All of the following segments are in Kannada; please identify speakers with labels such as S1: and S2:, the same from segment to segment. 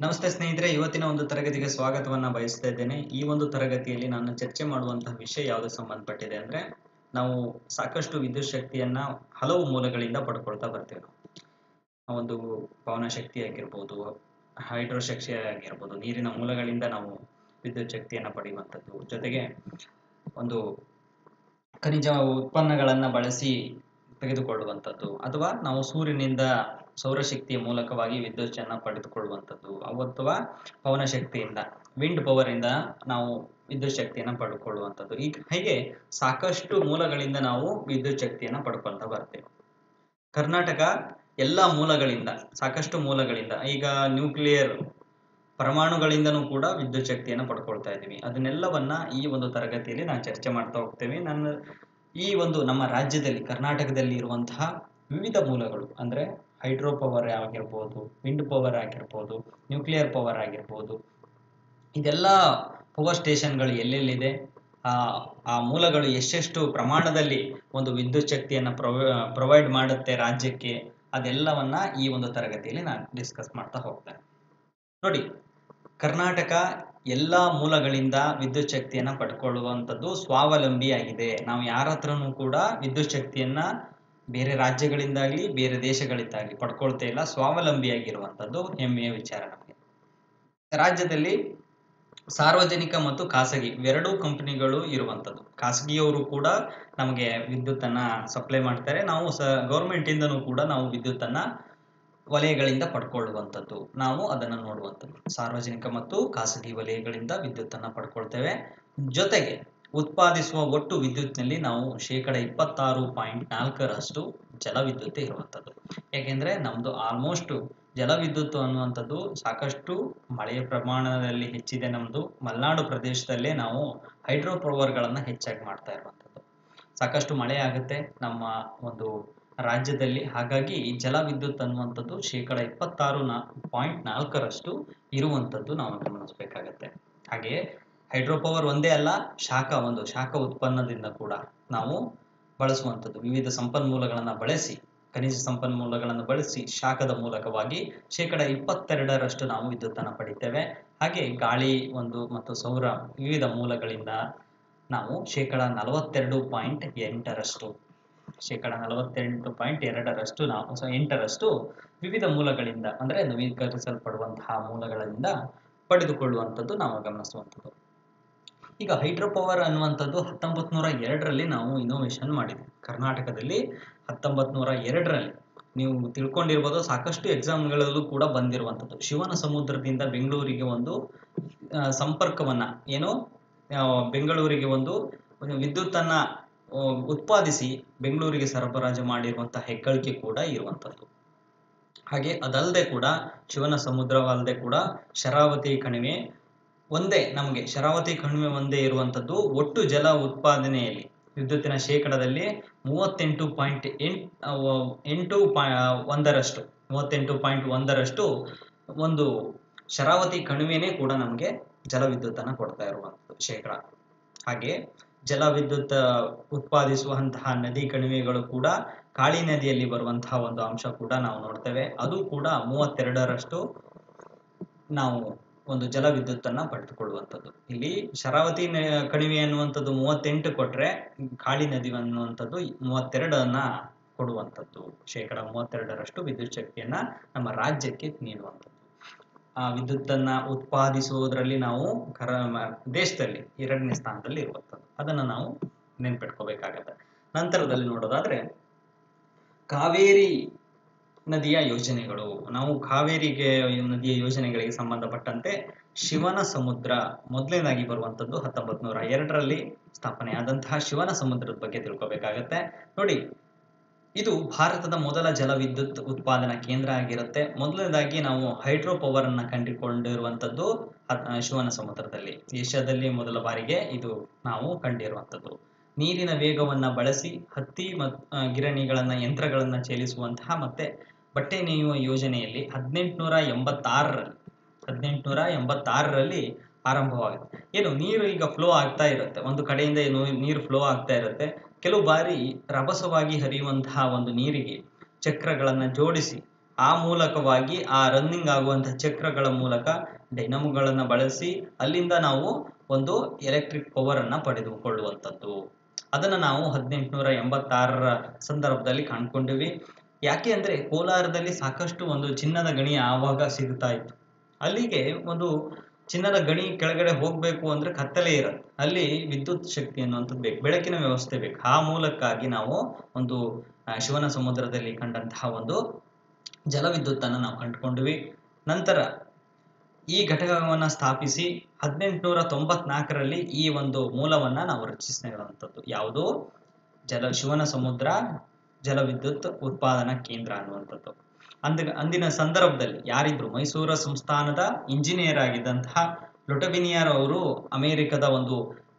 S1: ನಮಸ್ತೆ ಸ್ನೇಹಿತರೆ, ಇವತ್ತಿನ ಒಂದು ತರಗತಿಗೆ ಸ್ವಾಗತವನ್ನ ಬಯಸ್ತಾ ಇದ್ದೇನೆ. ಈ ಒಂದು ತರಗತಿಯಲ್ಲಿ ನಾನು ಚರ್ಚೆ ಮಾಡುವಂತಹ ವಿಷಯ ಯಾವುದಕ್ಕೆ ಸಂಬಂಧಪಟ್ಟಿದೆ ಅಂದ್ರೆ, ನಾವು ಸಾಕಷ್ಟು ವಿದ್ಯುತ್ ಶಕ್ತಿಯನ್ನ ಹಲವು ಮೂಲಗಳಿಂದ ಪಡ್ಕೊಳ್ತಾ ಬರ್ತೇವೆ ನಾವು. ಆ ಒಂದು ಪವನ ಶಕ್ತಿ ಆಗಿರ್ಬೋದು, ಹೈಡ್ರೋ ಶಕ್ತಿ ಆಗಿರ್ಬೋದು, ನೀರಿನ ಮೂಲಗಳಿಂದ ನಾವು ವಿದ್ಯುತ್ ಶಕ್ತಿಯನ್ನ ಪಡೆಯುವಂಥದ್ದು. ಜೊತೆಗೆ ಒಂದು ಖನಿಜ ಉತ್ಪನ್ನಗಳನ್ನ ಬಳಸಿ ತೆಗೆದುಕೊಳ್ಳುವಂಥದ್ದು, ಅಥವಾ ನಾವು ಸೂರ್ಯನಿಂದ ಸೌರಶಕ್ತಿಯ ಮೂಲಕವಾಗಿ ವಿದ್ಯುತ್ತನ್ನ ಪಡೆದುಕೊಳ್ಳುವಂಥದ್ದು, ಅಥವಾ ಪವನ ಶಕ್ತಿಯಿಂದ ವಿಂಡ್ ಪವರ್ ಇಂದ ನಾವು ವಿದ್ಯುತ್ ಶಕ್ತಿಯನ್ನ ಪಡ್ಕೊಳ್ಳುವಂಥದ್ದು. ಹೀಗೆ ಸಾಕಷ್ಟು ಮೂಲಗಳಿಂದ ನಾವು ವಿದ್ಯುತ್ ಶಕ್ತಿಯನ್ನ ಪಡ್ಕೊಳ್ತಾ ಬರ್ತೇವೆ. ಕರ್ನಾಟಕ ಎಲ್ಲ ಮೂಲಗಳಿಂದ, ಸಾಕಷ್ಟು ಮೂಲಗಳಿಂದ, ಈಗ ನ್ಯೂಕ್ಲಿಯರ್ ಪರಮಾಣುಗಳಿಂದನೂ ಕೂಡ ವಿದ್ಯುತ್ ಶಕ್ತಿಯನ್ನು ಪಡ್ಕೊಳ್ತಾ ಇದ್ದೀವಿ. ಅದನ್ನೆಲ್ಲವನ್ನ ಈ ಒಂದು ತರಗತಿಯಲ್ಲಿ ನಾನು ಚರ್ಚೆ ಮಾಡ್ತಾ ಹೋಗ್ತೇವೆ. ಈ ಒಂದು ನಮ್ಮ ರಾಜ್ಯದಲ್ಲಿ, ಕರ್ನಾಟಕದಲ್ಲಿ ಇರುವಂತಹ ವಿವಿಧ ಮೂಲಗಳು ಅಂದ್ರೆ ಹೈಡ್ರೋ ಪವರ್ ಆಗಿರ್ಬೋದು, ವಿಂಡ್ ಪವರ್ ಆಗಿರ್ಬೋದು, ನ್ಯೂಕ್ಲಿಯರ್ ಪವರ್ ಆಗಿರ್ಬೋದು, ಇದೆಲ್ಲ ಪವರ್ ಸ್ಟೇಷನ್ಗಳು ಎಲ್ಲೆಲ್ಲಿದೆ, ಆ ಮೂಲಗಳು ಎಷ್ಟೆಷ್ಟು ಪ್ರಮಾಣದಲ್ಲಿ ಒಂದು ವಿದ್ಯುತ್ ಶಕ್ತಿಯನ್ನ ಪ್ರೊವೈಡ್ ಮಾಡುತ್ತೆ ರಾಜ್ಯಕ್ಕೆ, ಅದೆಲ್ಲವನ್ನ ಈ ಒಂದು ತರಗತಿಯಲ್ಲಿ ನಾನು ಡಿಸ್ಕಸ್ ಮಾಡ್ತಾ ಹೋಗ್ತೇನೆ. ನೋಡಿ, ಕರ್ನಾಟಕ ಎಲ್ಲಾ ಮೂಲಗಳಿಂದ ವಿದ್ಯುತ್ ಶಕ್ತಿಯನ್ನ ಪಡ್ಕೊಳ್ಳುವಂಥದ್ದು ಸ್ವಾವಲಂಬಿಯಾಗಿದೆ. ನಾವು ಯಾರ ಹತ್ರನೂ ಕೂಡ ವಿದ್ಯುತ್ ಶಕ್ತಿಯನ್ನ ಬೇರೆ ರಾಜ್ಯಗಳಿಂದಾಗ್ಲಿ ಬೇರೆ ದೇಶಗಳಿಂದಾಗ್ಲಿ ಪಡ್ಕೊಳ್ತಾ ಇಲ್ಲ. ಸ್ವಾವಲಂಬಿಯಾಗಿರುವಂಥದ್ದು ಹೆಮ್ಮೆಯ ವಿಚಾರ ನಮಗೆ. ರಾಜ್ಯದಲ್ಲಿ ಸಾರ್ವಜನಿಕ ಮತ್ತು ಖಾಸಗಿ ಇವೆರಡೂ ಕಂಪನಿಗಳು ಇರುವಂಥದ್ದು. ಖಾಸಗಿಯವರು ಕೂಡ ನಮಗೆ ವಿದ್ಯುತ್ತನ್ನ ಸಪ್ಲೈ ಮಾಡ್ತಾರೆ. ನಾವು ಗೌರ್ಮೆಂಟ್ ಇಂದನೂ ಕೂಡ ನಾವು ವಿದ್ಯುತ್ತನ್ನ ವಲಯಗಳಿಂದ ಪಡ್ಕೊಳ್ಳುವಂಥದ್ದು, ನಾವು ಅದನ್ನು ನೋಡುವಂಥದ್ದು. ಸಾರ್ವಜನಿಕ ಮತ್ತು ಖಾಸಗಿ ವಲಯಗಳಿಂದ ವಿದ್ಯುತ್ತನ್ನ ಪಡ್ಕೊಳ್ತೇವೆ. ಜೊತೆಗೆ ಉತ್ಪಾದಿಸುವ ಒಟ್ಟು ವಿದ್ಯುತ್ನಲ್ಲಿ ನಾವು 26.4% ಜಲವಿದ್ಯುತ್ ಇರುವಂಥದ್ದು. ಯಾಕೆಂದ್ರೆ ನಮ್ದು ಆಲ್ಮೋಸ್ಟ್ ಜಲವಿದ್ಯುತ್ ಅನ್ನುವಂಥದ್ದು ಸಾಕಷ್ಟು ಮಳೆಯ ಪ್ರಮಾಣದಲ್ಲಿ ಹೆಚ್ಚಿದೆ. ನಮ್ದು ಮಲೆನಾಡು ಪ್ರದೇಶದಲ್ಲೇ ನಾವು ಹೈಡ್ರೋ ಪವರ್ಗಳನ್ನ ಹೆಚ್ಚಾಗಿ ಮಾಡ್ತಾ ಇರುವಂಥದ್ದು. ಸಾಕಷ್ಟು ಮಳೆ ಆಗುತ್ತೆ ನಮ್ಮ ಒಂದು ರಾಜ್ಯದಲ್ಲಿ. ಹಾಗಾಗಿ ಜಲವಿದ್ಯುತ್ ಅನ್ನುವಂಥದ್ದು 26.4% ಇರುವಂಥದ್ದು ನಾವು ಗಮನಿಸಬೇಕಾಗತ್ತೆ. ಹಾಗೆ ಹೈಡ್ರೋ ಪವರ್ ಒಂದೇ ಅಲ್ಲ, ಶಾಖ ಉತ್ಪನ್ನದಿಂದ ಕೂಡ ನಾವು ಬಳಸುವಂಥದ್ದು. ವಿವಿಧ ಸಂಪನ್ಮೂಲಗಳನ್ನ ಬಳಸಿ, ಖನಿಜ ಸಂಪನ್ಮೂಲಗಳನ್ನು ಬಳಸಿ ಶಾಖದ ಮೂಲಕವಾಗಿ 22% ನಾವು ವಿದ್ಯುತ್ತನ್ನು ಪಡಿತೇವೆ. ಹಾಗೆ ಗಾಳಿ ಮತ್ತು ಸೌರ ವಿವಿಧ ಮೂಲಗಳಿಂದ ನಾವು 42.8% 48.2% ನಾವು 8% ವಿವಿಧ ಮೂಲಗಳಿಂದ ಅಂದ್ರೆ ನವೀಕರಿಸಲ್ಪಡುವಂತಹ ಮೂಲಗಳಿಂದ ಪಡೆದುಕೊಳ್ಳುವಂಥದ್ದು ನಾವು ಗಮನಿಸುವಂಥದ್ದು. ಈಗ ಹೈಡ್ರೋ ಪವರ್ ಅನ್ನುವಂಥದ್ದು 1902ರಲ್ಲಿ ನಾವು ಇನೋವೇಷನ್ ಮಾಡಿದ್ವಿ ಕರ್ನಾಟಕದಲ್ಲಿ. 1902ರಲ್ಲಿ ನೀವು ತಿಳ್ಕೊಂಡಿರ್ಬೋದು, ಸಾಕಷ್ಟು ಎಕ್ಸಾಮ್ಗಳಲ್ಲೂ ಕೂಡ ಬಂದಿರುವಂಥದ್ದು. ಶಿವನ ಸಮುದ್ರದಿಂದ ಬೆಂಗಳೂರಿಗೆ ಒಂದು ಸಂಪರ್ಕವನ್ನ ಬೆಂಗಳೂರಿಗೆ ಒಂದು ವಿದ್ಯುತ್ತನ್ನ ಉತ್ಪಾದಿಸಿ ಬೆಂಗಳೂರಿಗೆ ಸರಬರಾಜು ಮಾಡಿರುವಂತಹ ಹೆಗ್ಗಳಿಕೆ ಕೂಡ ಇರುವಂಥದ್ದು. ಹಾಗೆ ಅದಲ್ಲದೆ ಕೂಡ ಶಿವನ ಸಮುದ್ರವಲ್ಲದೆ ಕೂಡ ಶರಾವತಿ ಕಣಿವೆ ಒಂದೇ ಇರುವಂಥದ್ದು. ಒಟ್ಟು ಜಲ ಉತ್ಪಾದನೆಯಲ್ಲಿ ವಿದ್ಯುತ್ತಿನ ಶೇಕಡದಲ್ಲಿ 38.1% ಒಂದು ಶರಾವತಿ ಕಣಿವೆನೇ ಕೂಡ ನಮಗೆ ಜಲವಿದ್ಯುತ್ತನ್ನ ಕೊಡ್ತಾ ಇರುವಂಥದ್ದು ಶೇಕಡ. ಹಾಗೆ ಜಲವಿದ್ಯುತ್ ಉತ್ಪಾದಿಸುವಂತಹ ನದಿ ಕಣಿವೆಗಳು ಕೂಡ ಕಾಳಿ ನದಿಯಲ್ಲಿ ಬರುವಂತಹ ಒಂದು ಅಂಶ ಕೂಡ ನಾವು ನೋಡ್ತೇವೆ. ಅದು ಕೂಡ 32% ನಾವು ಒಂದು ಜಲವಿದ್ಯುತ್ತನ್ನ ಪಡೆದುಕೊಳ್ಳುವಂಥದ್ದು. ಇಲ್ಲಿ ಶರಾವತಿ ಕಣಿವೆ ಅನ್ನುವಂಥದ್ದು 38 ಕೊಟ್ರೆ, ಕಾಳಿ ನದಿ ಅನ್ನುವಂಥದ್ದು 32 ಕೊಡುವಂಥದ್ದು. 32% ವಿದ್ಯುತ್ ಶಕ್ತಿಯನ್ನ ನಮ್ಮ ರಾಜ್ಯಕ್ಕೆ ನೀಡುವಂಥದ್ದು. ಆ ವಿದ್ಯುತ್ತನ್ನ ಉತ್ಪಾದಿಸುವುದರಲ್ಲಿ ನಾವು ದೇಶದಲ್ಲಿ 2ನೇ ಸ್ಥಾನದಲ್ಲಿ ಇರುವಂಥದ್ದು. ಅದನ್ನ ನಾವು ನೆನ್ಪಿಟ್ಕೋಬೇಕಾಗತ್ತೆ. ನಂತರದಲ್ಲಿ ನೋಡೋದಾದ್ರೆ ಕಾವೇರಿ ನದಿಯ ಯೋಜನೆಗಳು. ನಾವು ಕಾವೇರಿ ನದಿಯ ಯೋಜನೆಗಳಿಗೆ ಸಂಬಂಧಪಟ್ಟಂತೆ ಶಿವನ ಸಮುದ್ರ ಮೊದಲನೇದಾಗಿ ಬರುವಂಥದ್ದು 1902ರಲ್ಲಿ ಸ್ಥಾಪನೆ ಆದಂತಹ ಶಿವನ ಸಮುದ್ರದ ಬಗ್ಗೆ ತಿಳ್ಕೊಬೇಕಾಗತ್ತೆ. ನೋಡಿ, ಇದು ಭಾರತದ ಮೊದಲ ಜಲವಿದ್ಯುತ್ ಉತ್ಪಾದನಾ ಕೇಂದ್ರ ಆಗಿರುತ್ತೆ. ಮೊದಲನೇದಾಗಿ ನಾವು ಹೈಡ್ರೋ ಪವರ್ ಅನ್ನ ಕಂಡುಕೊಂಡಿರುವಂಥದ್ದು ಶಿವನ ಸಮುದ್ರದಲ್ಲಿ. ಏಷ್ಯಾದಲ್ಲಿ ಮೊದಲ ಬಾರಿಗೆ ಇದು ನಾವು ಕಂಡಿರುವಂಥದ್ದು. ನೀರಿನ ವೇಗವನ್ನ ಬಳಸಿ ಹತ್ತಿ ಯಂತ್ರಗಳನ್ನ ಚಲಿಸುವಂತಹ ಮತ್ತೆ ಬಟ್ಟೆ ನೇಯುವ ಯೋಜನೆಯಲ್ಲಿ 1886ರಲ್ಲಿ ಆರಂಭವಾಗುತ್ತೆ. ನೀರು ಈಗ ಫ್ಲೋ ಆಗ್ತಾ ಇರುತ್ತೆ, ಒಂದು ಕಡೆಯಿಂದ ನೀರು ಫ್ಲೋ ಆಗ್ತಾ ಇರುತ್ತೆ. ಕೆಲವು ಬಾರಿ ರಭಸವಾಗಿ ಹರಿಯುವಂತಹ ಒಂದು ನೀರಿಗೆ ಚಕ್ರಗಳನ್ನ ಜೋಡಿಸಿ ಆ ಮೂಲಕವಾಗಿ ಆ ರನ್ನಿಂಗ್ ಆಗುವಂತಹ ಚಕ್ರಗಳ ಮೂಲಕ ಡೈನಮೋಗಳನ್ನು ಬಳಸಿ ಅಲ್ಲಿಂದ ನಾವು ಒಂದು ಎಲೆಕ್ಟ್ರಿಕ್ ಪವರ್ ಅನ್ನ ಪಡೆದುಕೊಳ್ಳುವಂಥದ್ದು. ಅದನ್ನ ನಾವು 1886ರ ಸಂದರ್ಭದಲ್ಲಿ ಕಾಣ್ಕೊಂಡಿವಿ. ಯಾಕೆ ಅಂದ್ರೆ ಕೋಲಾರದಲ್ಲಿ ಸಾಕಷ್ಟು ಒಂದು ಚಿನ್ನದ ಗಣಿ ಆವಾಗ ಸಿಗ್ತಾ ಇತ್ತು. ಅಲ್ಲಿಗೆ ಒಂದು ಚಿನ್ನದ ಗಣಿ ಕೆಳಗಡೆ ಹೋಗ್ಬೇಕು ಅಂದ್ರೆ ಕತ್ತಲೆ ಇರುತ್ತೆ, ಅಲ್ಲಿ ವಿದ್ಯುತ್ ಶಕ್ತಿ ಅನ್ನುವಂಥದ್ದು ಬೇಕು, ಬೆಳಕಿನ ವ್ಯವಸ್ಥೆ ಬೇಕು. ಆ ಮೂಲಕ್ಕಾಗಿ ನಾವು ಒಂದು ಶಿವನ ಸಮುದ್ರದಲ್ಲಿ ಕಂಡಂತಹ ಒಂದು ಜಲವಿದ್ಯುತ್ ಅನ್ನು ನಾವು ಕಂಡುಕೊಂಡ್ವಿ. ನಂತರ ಈ ಘಟಕವನ್ನು ಸ್ಥಾಪಿಸಿ 1894ರಲ್ಲಿ ಈ ಒಂದು ಮೂಲವನ್ನ ನಾವು ರಚಿಸಿರುವಂಥದ್ದು. ಯಾವುದು? ಶಿವನ ಸಮುದ್ರ ಜಲವಿದ್ಯುತ್ ಉತ್ಪಾದನಾ ಕೇಂದ್ರ ಅನ್ನುವಂಥದ್ದು. ಅಂದಿನ ಸಂದರ್ಭದಲ್ಲಿ ಯಾರಿದ್ರು? ಮೈಸೂರು ಸಂಸ್ಥಾನದ ಇಂಜಿನಿಯರ್ ಆಗಿದ್ದಂತಹ ಲೊಟಬಿನಿಯರ್ ಅವರು ಅಮೆರಿಕದ ಒಂದು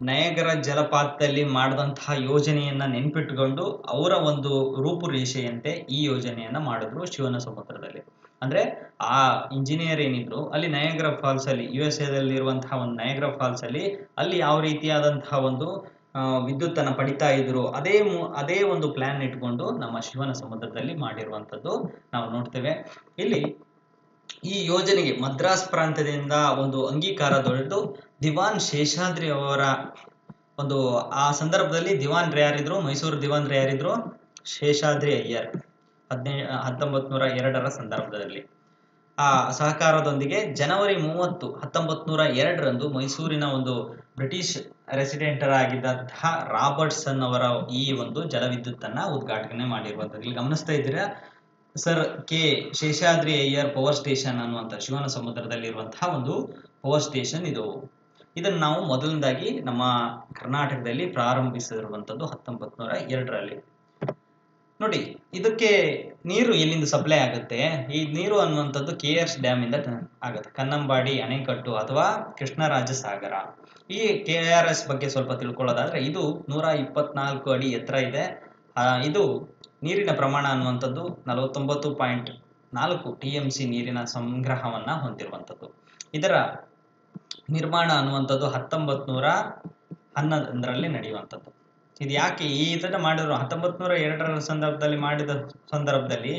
S1: ನಯಗರ ಜಲಪಾತದಲ್ಲಿ ಮಾಡಿದಂತಹ ಯೋಜನೆಯನ್ನ ನೆನ್ಪಿಟ್ಟುಕೊಂಡು ಅವರ ಒಂದು ರೂಪುರೇಷೆಯಂತೆ ಈ ಯೋಜನೆಯನ್ನ ಮಾಡಿದ್ರು ಶಿವನ ಸಮುದ್ರದಲ್ಲಿ. ಅಂದ್ರೆ ಆ ಇಂಜಿನಿಯರ್ ಏನಿದ್ರು ಅಲ್ಲಿ ನಯಗ್ರಾ ಫಾಲ್ಸ್ ಅಲ್ಲಿ, USA ಇರುವಂತಹ ಒಂದು ನಯಗ್ರಾ ಫಾಲ್ಸ್ ಅಲ್ಲಿ ಅಲ್ಲಿ ಯಾವ ರೀತಿಯಾದಂತಹ ಒಂದು ವಿದ್ಯುತ್ ಅನ್ನ ಪಡಿತಾ ಇದ್ರು, ಅದೇ ಒಂದು ಪ್ಲಾನ್ ಇಟ್ಕೊಂಡು ನಮ್ಮ ಶಿವನ ಸಮುದ್ರದಲ್ಲಿ ಮಾಡಿರುವಂತದ್ದು ನಾವು ನೋಡ್ತೇವೆ. ಇಲ್ಲಿ ಈ ಯೋಜನೆಗೆ ಮದ್ರಾಸ್ ಪ್ರಾಂತ್ಯದಿಂದ ಒಂದು ಅಂಗೀಕಾರ ದೊರೆತು ದಿವಾನ್ ಶೇಷಾದ್ರಿ ಅವರ ಒಂದು ಆ ಸಂದರ್ಭದಲ್ಲಿ ದಿವಾನ್ರು ಯಾರಿದ್ರು? ಮೈಸೂರು ದಿವಾನ್ರು ಯಾರಿದ್ರು? ಶೇಷಾದ್ರಿ ಅಯ್ಯರ್. 1902ರ ಸಂದರ್ಭದಲ್ಲಿ ಆ ಸಹಕಾರದೊಂದಿಗೆ ಜನವರಿ 30, 1902ರಂದು ಮೈಸೂರಿನ ಒಂದು ಬ್ರಿಟಿಷ್ ರೆಸಿಡೆಂಟರ್ ಆಗಿದ್ದಂತಹ ರಾಬರ್ಟ್ಸನ್ ಅವರ ಈ ಒಂದು ಜಲವಿದ್ಯುತ್ ಅನ್ನ ಉದ್ಘಾಟನೆ ಮಾಡಿರುವಂಥದ್ದು. ಇಲ್ಲಿ ಗಮನಿಸ್ತಾ ಇದ್ದೀರಾ sir, K Seshadri Iyer power station ಅನ್ನುವಂಥ ಶಿವನ ಸಮುದ್ರದಲ್ಲಿ ಇರುವಂತಹ ಒಂದು ಪವರ್ ಸ್ಟೇಷನ್ ಇದು. ಇದನ್ನು ನಾವು ಮೊದಲನೇದಾಗಿ ನಮ್ಮ ಕರ್ನಾಟಕದಲ್ಲಿ ಪ್ರಾರಂಭಿಸಿರುವಂಥದ್ದು 1902ರಲ್ಲಿ. ನೋಡಿ, ಇದಕ್ಕೆ ನೀರು ಎಲ್ಲಿಂದ ಸಪ್ಲೈ ಆಗುತ್ತೆ? ಈ ನೀರು ಅನ್ನುವಂಥದ್ದು KRS ಡ್ಯಾಮ್ ಇಂದ ಆಗುತ್ತೆ. ಕನ್ನಂಬಾಡಿ ಅಣೆಕಟ್ಟು ಅಥವಾ ಕೃಷ್ಣರಾಜ ಸಾಗರ. ಈ KRS ಬಗ್ಗೆ ಸ್ವಲ್ಪ ತಿಳ್ಕೊಳ್ಳೋದಾದ್ರೆ ಇದು 124 ಅಡಿ ಎತ್ತರ ಇದೆ. ಇದು ನೀರಿನ ಪ್ರಮಾಣ ಅನ್ನುವಂಥದ್ದು 49.4 TMC ನೀರಿನ ಸಂಗ್ರಹವನ್ನ ಹೊಂದಿರುವಂಥದ್ದು. ಇದರ ನಿರ್ಮಾಣ ಅನ್ನುವಂಥದ್ದು 1911ರಲ್ಲಿ ನಡೆಯುವಂಥದ್ದು. ಇದು ಯಾಕೆ ಇದನ್ನ ಮಾಡಿದ್ರು? 1902ರ ಸಂದರ್ಭದಲ್ಲಿ ಮಾಡಿದ ಸಂದರ್ಭದಲ್ಲಿ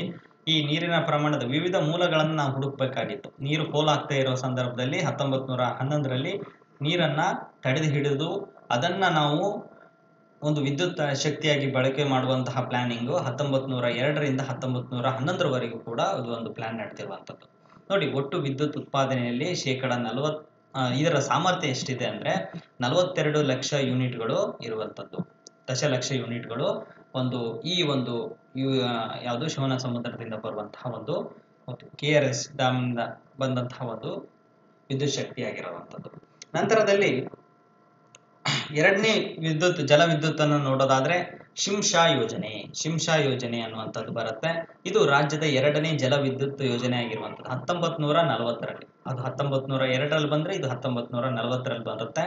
S1: ಈ ನೀರಿನ ಪ್ರಮಾಣದ ವಿವಿಧ ಮೂಲಗಳನ್ನು ನಾವು ಹುಡುಕ್ಬೇಕಾಗಿತ್ತು. ನೀರು ಪೋಲಾಗ್ತಾ ಇರೋ ಸಂದರ್ಭದಲ್ಲಿ 1911ರಲ್ಲಿ ನೀರನ್ನ ತಡೆದು ಹಿಡಿದು ಅದನ್ನ ನಾವು ಒಂದು ವಿದ್ಯುತ್ ಶಕ್ತಿಯಾಗಿ ಬಳಕೆ ಮಾಡುವಂತಹ ಪ್ಲಾನಿಂಗು 1902ರಿಂದ 1911ರವರೆಗೂ ಕೂಡ ಅದು ಒಂದು ಪ್ಲಾನ್ ನಡೆದಿರುವಂಥದ್ದು. ನೋಡಿ, ಒಟ್ಟು ವಿದ್ಯುತ್ ಉತ್ಪಾದನೆಯಲ್ಲಿ 40%, ಇದರ ಸಾಮರ್ಥ್ಯ ಎಷ್ಟಿದೆ ಅಂದ್ರೆ 42 ಲಕ್ಷ ಯೂನಿಟ್ಗಳು ಇರುವಂಥದ್ದು. ದಶಲಕ್ಷ ಯೂನಿಟ್ಗಳು ಈ ಒಂದು ಯಾವುದು ಶಿವನ ಸಮುದ್ರದಿಂದ ಬರುವಂತಹ ಒಂದು KRS ಡ್ಯಾಮ್ ಇಂದ ಬಂದಂತಹ ಒಂದು ವಿದ್ಯುತ್ ಶಕ್ತಿ ಆಗಿರುವಂಥದ್ದು. ನಂತರದಲ್ಲಿ ಎರಡನೇ ಜಲವಿದ್ಯುತ್ ಅನ್ನು ನೋಡೋದಾದ್ರೆ ಶಿಂಷಾ ಯೋಜನೆ ಅನ್ನುವಂಥದ್ದು ಬರುತ್ತೆ. ಇದು ರಾಜ್ಯದ ಎರಡನೇ ಜಲವಿದ್ಯುತ್ ಯೋಜನೆ ಆಗಿರುವಂಥದ್ದು 1940ರಲ್ಲಿ. ಅದು 1902ರಲ್ಲಿ ಬಂದ್ರೆ ಇದು 1940ರಲ್ಲಿ ಬರುತ್ತೆ.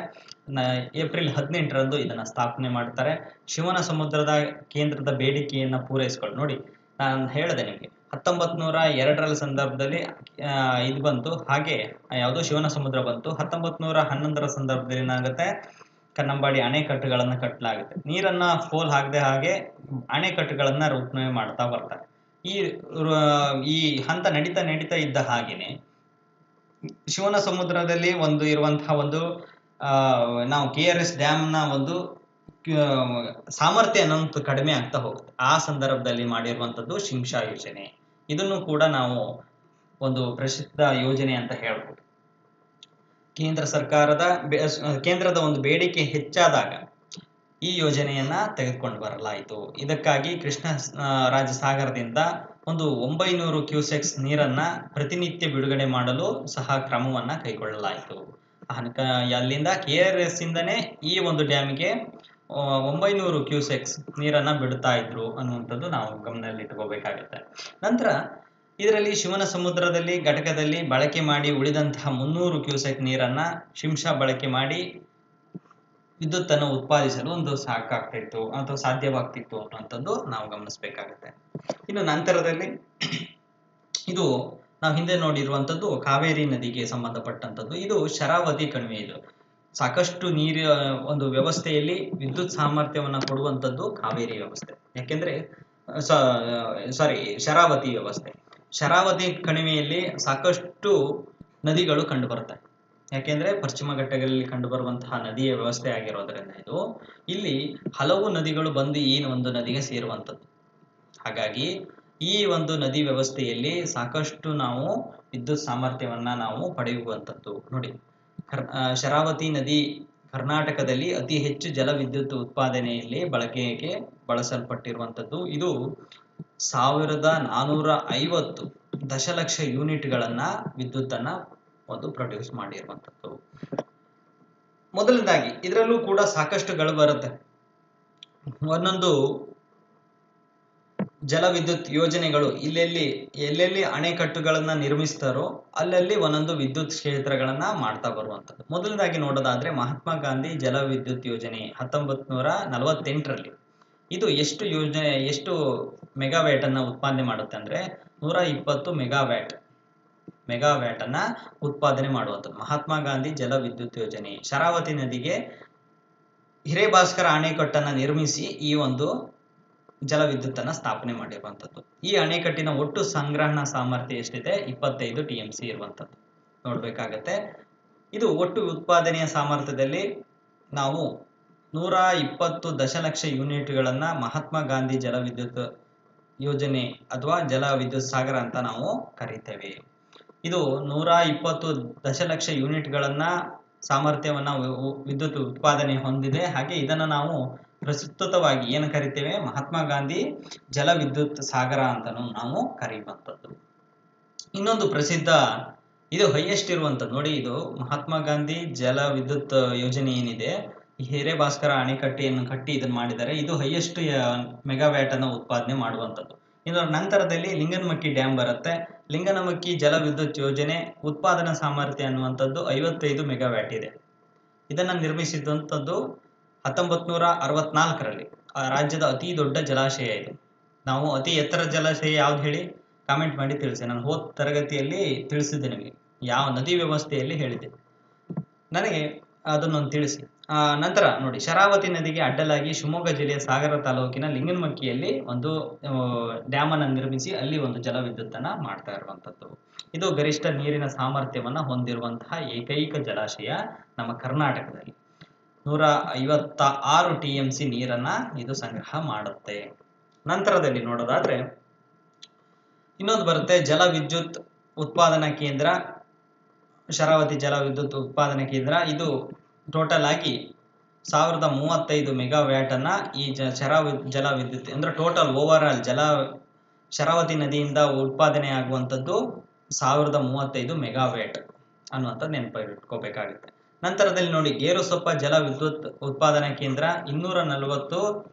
S1: ಏಪ್ರಿಲ್ 18ರಂದು ಇದನ್ನ ಸ್ಥಾಪನೆ ಮಾಡ್ತಾರೆ. ಶಿವನ ಸಮುದ್ರದ ಕೇಂದ್ರದ ಬೇಡಿಕೆಯನ್ನ ಪೂರೈಸ್ಕೊಂಡು, ನೋಡಿ ನಾನು ಹೇಳಿದೆ ನಿಮಗೆ 1902ರ ಸಂದರ್ಭದಲ್ಲಿ ಇದು ಬಂತು, ಹಾಗೆ ಯಾವುದೋ ಶಿವನ ಸಮುದ್ರ ಬಂತು. 1911ರ ಸಂದರ್ಭದಲ್ಲಿ ಏನಾಗುತ್ತೆ? ಕನ್ನಂಬಾಡಿ ಅಣೆಕಟ್ಟುಗಳನ್ನ ಕಟ್ಟಲಾಗುತ್ತೆ. ನೀರನ್ನ ಫೋಲ್ ಆಗದೆ ಹಾಗೆ ಅಣೆಕಟ್ಟುಗಳನ್ನ ರೂಪಣೆ ಮಾಡ್ತಾ ಬರ್ತಾರೆ. ಈ ಹಂತ ನಡೀತಾ ಇದ್ದ ಹಾಗೇನೆ ಶಿವನ ಸಮುದ್ರದಲ್ಲಿ ಇರುವಂತಹ ಒಂದು ನಾವು KRS ಡ್ಯಾಮ್ ನ ಒಂದು ಸಾಮರ್ಥ್ಯ ಅನ್ನೋದು ಕಡಿಮೆ ಆಗ್ತಾ ಹೋಗುತ್ತೆ. ಆ ಸಂದರ್ಭದಲ್ಲಿ ಮಾಡಿರುವಂತದ್ದು ಶಿಂಷಾ ಯೋಜನೆ. ಇದನ್ನು ಕೂಡ ನಾವು ಒಂದು ಪ್ರಸಿದ್ಧ ಯೋಜನೆ ಅಂತ ಹೇಳ್ಬೋದು. ಕೇಂದ್ರದ ಒಂದು ಬೇಡಿಕೆ ಹೆಚ್ಚಾದಾಗ ಈ ಯೋಜನೆಯನ್ನ ತೆಗೆದುಕೊಂಡು ಬರಲಾಯಿತು. ಇದಕ್ಕಾಗಿ ಕೃಷ್ಣರಾಜ ಸಾಗರದಿಂದ ಒಂದು 900 ಕ್ಯೂಸೆಕ್ಸ್ ನೀರನ್ನ ಪ್ರತಿನಿತ್ಯ ಬಿಡುಗಡೆ ಮಾಡಲು ಸಹ ಕ್ರಮವನ್ನ ಕೈಗೊಳ್ಳಲಾಯಿತು. ಅಲ್ಲಿಂದ KRS ಇಂದನೇ ಈ ಒಂದು ಡ್ಯಾಮ್ಗೆ 900 ಕ್ಯೂಸೆಕ್ಸ್ ನೀರನ್ನ ಬಿಡ್ತಾ ಇದ್ರು ಅನ್ನುವಂಥದ್ದು ನಾವು ಗಮನದಲ್ಲಿ ಇಟ್ಕೋಬೇಕಾಗುತ್ತೆ. ನಂತರ ಇದರಲ್ಲಿ ಶಿವನ ಸಮುದ್ರದಲ್ಲಿ ಘಟಕದಲ್ಲಿ ಬಳಕೆ ಮಾಡಿ ಉಳಿದಂತಹ 300 ಕ್ಯೂಸೆಕ್ ನೀರನ್ನ ಶಿಂಷಾ ಬಳಕೆ ಮಾಡಿ ವಿದ್ಯುತ್ತನ್ನು ಉತ್ಪಾದಿಸಲು ಒಂದು ಸಾಕಾಗ್ತಿತ್ತು ಅಥವಾ ಸಾಧ್ಯವಾಗ್ತಿತ್ತು ಅನ್ನುವಂಥದ್ದು ನಾವು ಗಮನಿಸಬೇಕಾಗುತ್ತೆ. ಇನ್ನು ನಂತರದಲ್ಲಿ ಇದು ನಾವು ಹಿಂದೆ ನೋಡಿರುವಂಥದ್ದು ಕಾವೇರಿ ನದಿಗೆ ಸಂಬಂಧಪಟ್ಟಂಥದ್ದು. ಇದು ಶರಾವತಿ ಕಣಿವೆ. ಇದು ಸಾಕಷ್ಟು ನೀರಿನ ಒಂದು ವ್ಯವಸ್ಥೆಯಲ್ಲಿ ವಿದ್ಯುತ್ ಸಾಮರ್ಥ್ಯವನ್ನು ಕೊಡುವಂಥದ್ದು ಕಾವೇರಿ ವ್ಯವಸ್ಥೆ. ಯಾಕೆಂದ್ರೆ ಶರಾವತಿ ವ್ಯವಸ್ಥೆ. ಶರಾವತಿ ಕಣಿವೆಯಲ್ಲಿ ಸಾಕಷ್ಟು ನದಿಗಳು ಕಂಡು ಬರ್ತವೆ. ಯಾಕೆಂದ್ರೆ ಪಶ್ಚಿಮ ಘಟ್ಟಗಳಲ್ಲಿ ಕಂಡು ಬರುವಂತಹ ನದಿಯ ವ್ಯವಸ್ಥೆ ಆಗಿರೋದ್ರಿಂದ ಇಲ್ಲಿ ಹಲವು ನದಿಗಳು ಬಂದು ಈ ಒಂದು ನದಿಗೆ ಸೇರುವಂಥದ್ದು. ಹಾಗಾಗಿ ಈ ಒಂದು ನದಿ ವ್ಯವಸ್ಥೆಯಲ್ಲಿ ಸಾಕಷ್ಟು ನಾವು ವಿದ್ಯುತ್ ಸಾಮರ್ಥ್ಯವನ್ನ ನಾವು ಪಡೆಯುವಂಥದ್ದು. ನೋಡಿ, ಶರಾವತಿ ನದಿ ಕರ್ನಾಟಕದಲ್ಲಿ ಅತಿ ಹೆಚ್ಚು ಜಲ ವಿದ್ಯುತ್ ಉತ್ಪಾದನೆಯಲ್ಲಿ ಬಳಕೆಗೆ ಬಳಸಲ್ಪಟ್ಟಿರುವಂಥದ್ದು. ಇದು 1450 ದಶಲಕ್ಷ ಯೂನಿಟ್ಗಳನ್ನ ವಿದ್ಯುತ್ತನ್ನ ಪ್ರೊಡ್ಯೂಸ್ ಮಾಡಿರುವಂಥದ್ದು. ಮೊದಲನೇದಾಗಿ ಇದರಲ್ಲೂ ಕೂಡ ಸಾಕಷ್ಟುಗಳು ಬರುತ್ತೆ. ಒಂದೊಂದು ಜಲ ವಿದ್ಯುತ್ ಯೋಜನೆಗಳು ಎಲ್ಲೆಲ್ಲಿ ಅಣೆಕಟ್ಟುಗಳನ್ನ ನಿರ್ಮಿಸ್ತಾರೋ ಅಲ್ಲಲ್ಲಿ ಒಂದೊಂದು ವಿದ್ಯುತ್ ಕ್ಷೇತ್ರಗಳನ್ನ ಮಾಡ್ತಾ ಬರುವಂಥದ್ದು. ಮೊದಲನೇದಾಗಿ ನೋಡೋದಾದ್ರೆ ಮಹಾತ್ಮ ಗಾಂಧಿ ಜಲ ವಿದ್ಯುತ್ ಯೋಜನೆ 1948ರಲ್ಲಿ ಇದು ಎಷ್ಟು ಮೆಗಾವ್ಯಾಟ್ ಅನ್ನ ಉತ್ಪಾದನೆ ಮಾಡುತ್ತೆ ಅಂದ್ರೆ 120 ಮೆಗಾವ್ಯಾಟ್ ಅನ್ನ ಉತ್ಪಾದನೆ ಮಾಡುವಂಥದ್ದು. ಮಹಾತ್ಮ ಗಾಂಧಿ ಜಲ ವಿದ್ಯುತ್ ಯೋಜನೆ ಶರಾವತಿ ನದಿಗೆ ಹಿರೇಭಾಸ್ಕರ ಅಣೆಕಟ್ಟನ್ನ ನಿರ್ಮಿಸಿ ಈ ಒಂದು ಜಲ ವಿದ್ಯುತ್ ಅನ್ನ ಸ್ಥಾಪನೆ ಮಾಡಿರುವಂಥದ್ದು. ಈ ಅಣೆಕಟ್ಟಿನ ಒಟ್ಟು ಸಂಗ್ರಹಣಾ ಸಾಮರ್ಥ್ಯ ಎಷ್ಟಿದೆ? 25 TMC ಇರುವಂಥದ್ದು ನೋಡ್ಬೇಕಾಗತ್ತೆ. ಇದು ಒಟ್ಟು ಉತ್ಪಾದನೆಯ ಸಾಮರ್ಥ್ಯದಲ್ಲಿ ನಾವು 120 ದಶಲಕ್ಷ ಯೂನಿಟ್ಗಳನ್ನ ಮಹಾತ್ಮ ಗಾಂಧಿ ಜಲ ವಿದ್ಯುತ್ ಯೋಜನೆ ಅಥವಾ ಜಲ ವಿದ್ಯುತ್ ಸಾಗರ ಅಂತ ನಾವು ಕರೀತೇವೆ. ಇದು 120 ದಶಲಕ್ಷ ಯೂನಿಟ್ಗಳನ್ನ ಸಾಮರ್ಥ್ಯವನ್ನ ವಿದ್ಯುತ್ ಉತ್ಪಾದನೆ ಹೊಂದಿದೆ. ಹಾಗೆ ಇದನ್ನ ನಾವು ಪ್ರಸ್ತುತವಾಗಿ ಏನು ಕರಿತೇವೆ? ಮಹಾತ್ಮ ಗಾಂಧಿ ಜಲ ವಿದ್ಯುತ್ ಸಾಗರ ಅಂತಾನು ನಾವು ಕರೆಯುವಂಥದ್ದು. ಇನ್ನೊಂದು ಪ್ರಸಿದ್ಧ, ಇದು ಹೈಯೆಸ್ಟ್ ಇರುವಂಥದ್ದು ನೋಡಿ, ಇದು ಮಹಾತ್ಮ ಗಾಂಧಿ ಜಲ ವಿದ್ಯುತ್ ಯೋಜನೆ ಏನಿದೆ, ಹಿರೇಭಾಸ್ಕರ ಅಣೆಕಟ್ಟೆಯನ್ನು ಕಟ್ಟಿ ಇದನ್ನು ಮಾಡಿದ್ದಾರೆ. ಇದು ಹೈಯೆಸ್ಟ್ ಮೆಗಾವ್ಯಾಟ್ ಅನ್ನು ಉತ್ಪಾದನೆ ಮಾಡುವಂಥದ್ದು. ಇದರ ನಂತರದಲ್ಲಿ ಲಿಂಗನಮಕ್ಕಿ ಡ್ಯಾಮ್ ಬರುತ್ತೆ. ಲಿಂಗನಮಕ್ಕಿ ಜಲ ವಿದ್ಯುತ್ ಯೋಜನೆ ಉತ್ಪಾದನಾ ಸಾಮರ್ಥ್ಯ ಅನ್ನುವಂಥದ್ದು 55 ಮೆಗಾವ್ಯಾಟ್ ಇದೆ. ಇದನ್ನು ನಿರ್ಮಿಸಿದಂಥದ್ದು 1964ರಲ್ಲಿ. ರಾಜ್ಯದ ಅತಿ ದೊಡ್ಡ ಜಲಾಶಯ ಇದು. ನಾವು ಅತಿ ಎತ್ತರ ಜಲಾಶಯ ಯಾವ್ದು ಹೇಳಿ ಕಾಮೆಂಟ್ ಮಾಡಿ ತಿಳಿಸಿ. ನಾನು ಹೋದ ತರಗತಿಯಲ್ಲಿ ತಿಳಿಸಿದ್ದೆ ನಿಮಗೆ, ಯಾವ ನದಿ ವ್ಯವಸ್ಥೆಯಲ್ಲಿ ಹೇಳಿದೆ ನನಗೆ ಅದನ್ನೊಂದು ತಿಳಿಸಿ. ನಂತರ ನೋಡಿ, ಶರಾವತಿ ನದಿಗೆ ಅಡ್ಡಲಾಗಿ ಶಿವಮೊಗ್ಗ ಜಿಲ್ಲೆಯ ಸಾಗರ ತಾಲೂಕಿನ ಲಿಂಗನಮಕ್ಕಿಯಲ್ಲಿ ಒಂದು ಡ್ಯಾಮ್ ಅನ್ನು ನಿರ್ಮಿಸಿ ಅಲ್ಲಿ ಒಂದು ಜಲ ವಿದ್ಯುತ್ ಅನ್ನ ಮಾಡ್ತಾ ಇರುವಂತದ್ದು. ಇದು ಗರಿಷ್ಠ ನೀರಿನ ಸಾಮರ್ಥ್ಯವನ್ನ ಹೊಂದಿರುವಂತಹ ಏಕೈಕ ಜಲಾಶಯ ನಮ್ಮ ಕರ್ನಾಟಕದಲ್ಲಿ. 156 TMC ನೀರನ್ನ ಇದು ಸಂಗ್ರಹ ಮಾಡುತ್ತೆ. ನಂತರದಲ್ಲಿ ನೋಡೋದಾದ್ರೆ ಇನ್ನೊಂದು ಬರುತ್ತೆ, ಜಲ ವಿದ್ಯುತ್ ಉತ್ಪಾದನಾ ಕೇಂದ್ರ, ಶರಾವತಿ ಜಲ ವಿದ್ಯುತ್ ಉತ್ಪಾದನಾ ಕೇಂದ್ರ. ಇದು ಟೋಟಲ್ ಆಗಿ 1035 ಮೆಗಾವ್ಯಾಟ್ ಅನ್ನ ಈ ಜಲ ವಿದ್ಯುತ್ ಅಂದ್ರೆ ಟೋಟಲ್ ಓವರ್ ಆಲ್ ಶರಾವತಿ ನದಿಯಿಂದ ಉತ್ಪಾದನೆ ಆಗುವಂಥದ್ದು 1035 ಮೆಗಾವ್ಯಾಟ್ ಅನ್ನುವಂಥದ್ದು ನೆನಪಿಟ್ಕೋಬೇಕಾಗುತ್ತೆ. ನಂತರದಲ್ಲಿ ನೋಡಿ, ಗೇರುಸೊಪ್ಪ ಜಲ ವಿದ್ಯುತ್ ಉತ್ಪಾದನಾ ಕೇಂದ್ರ 240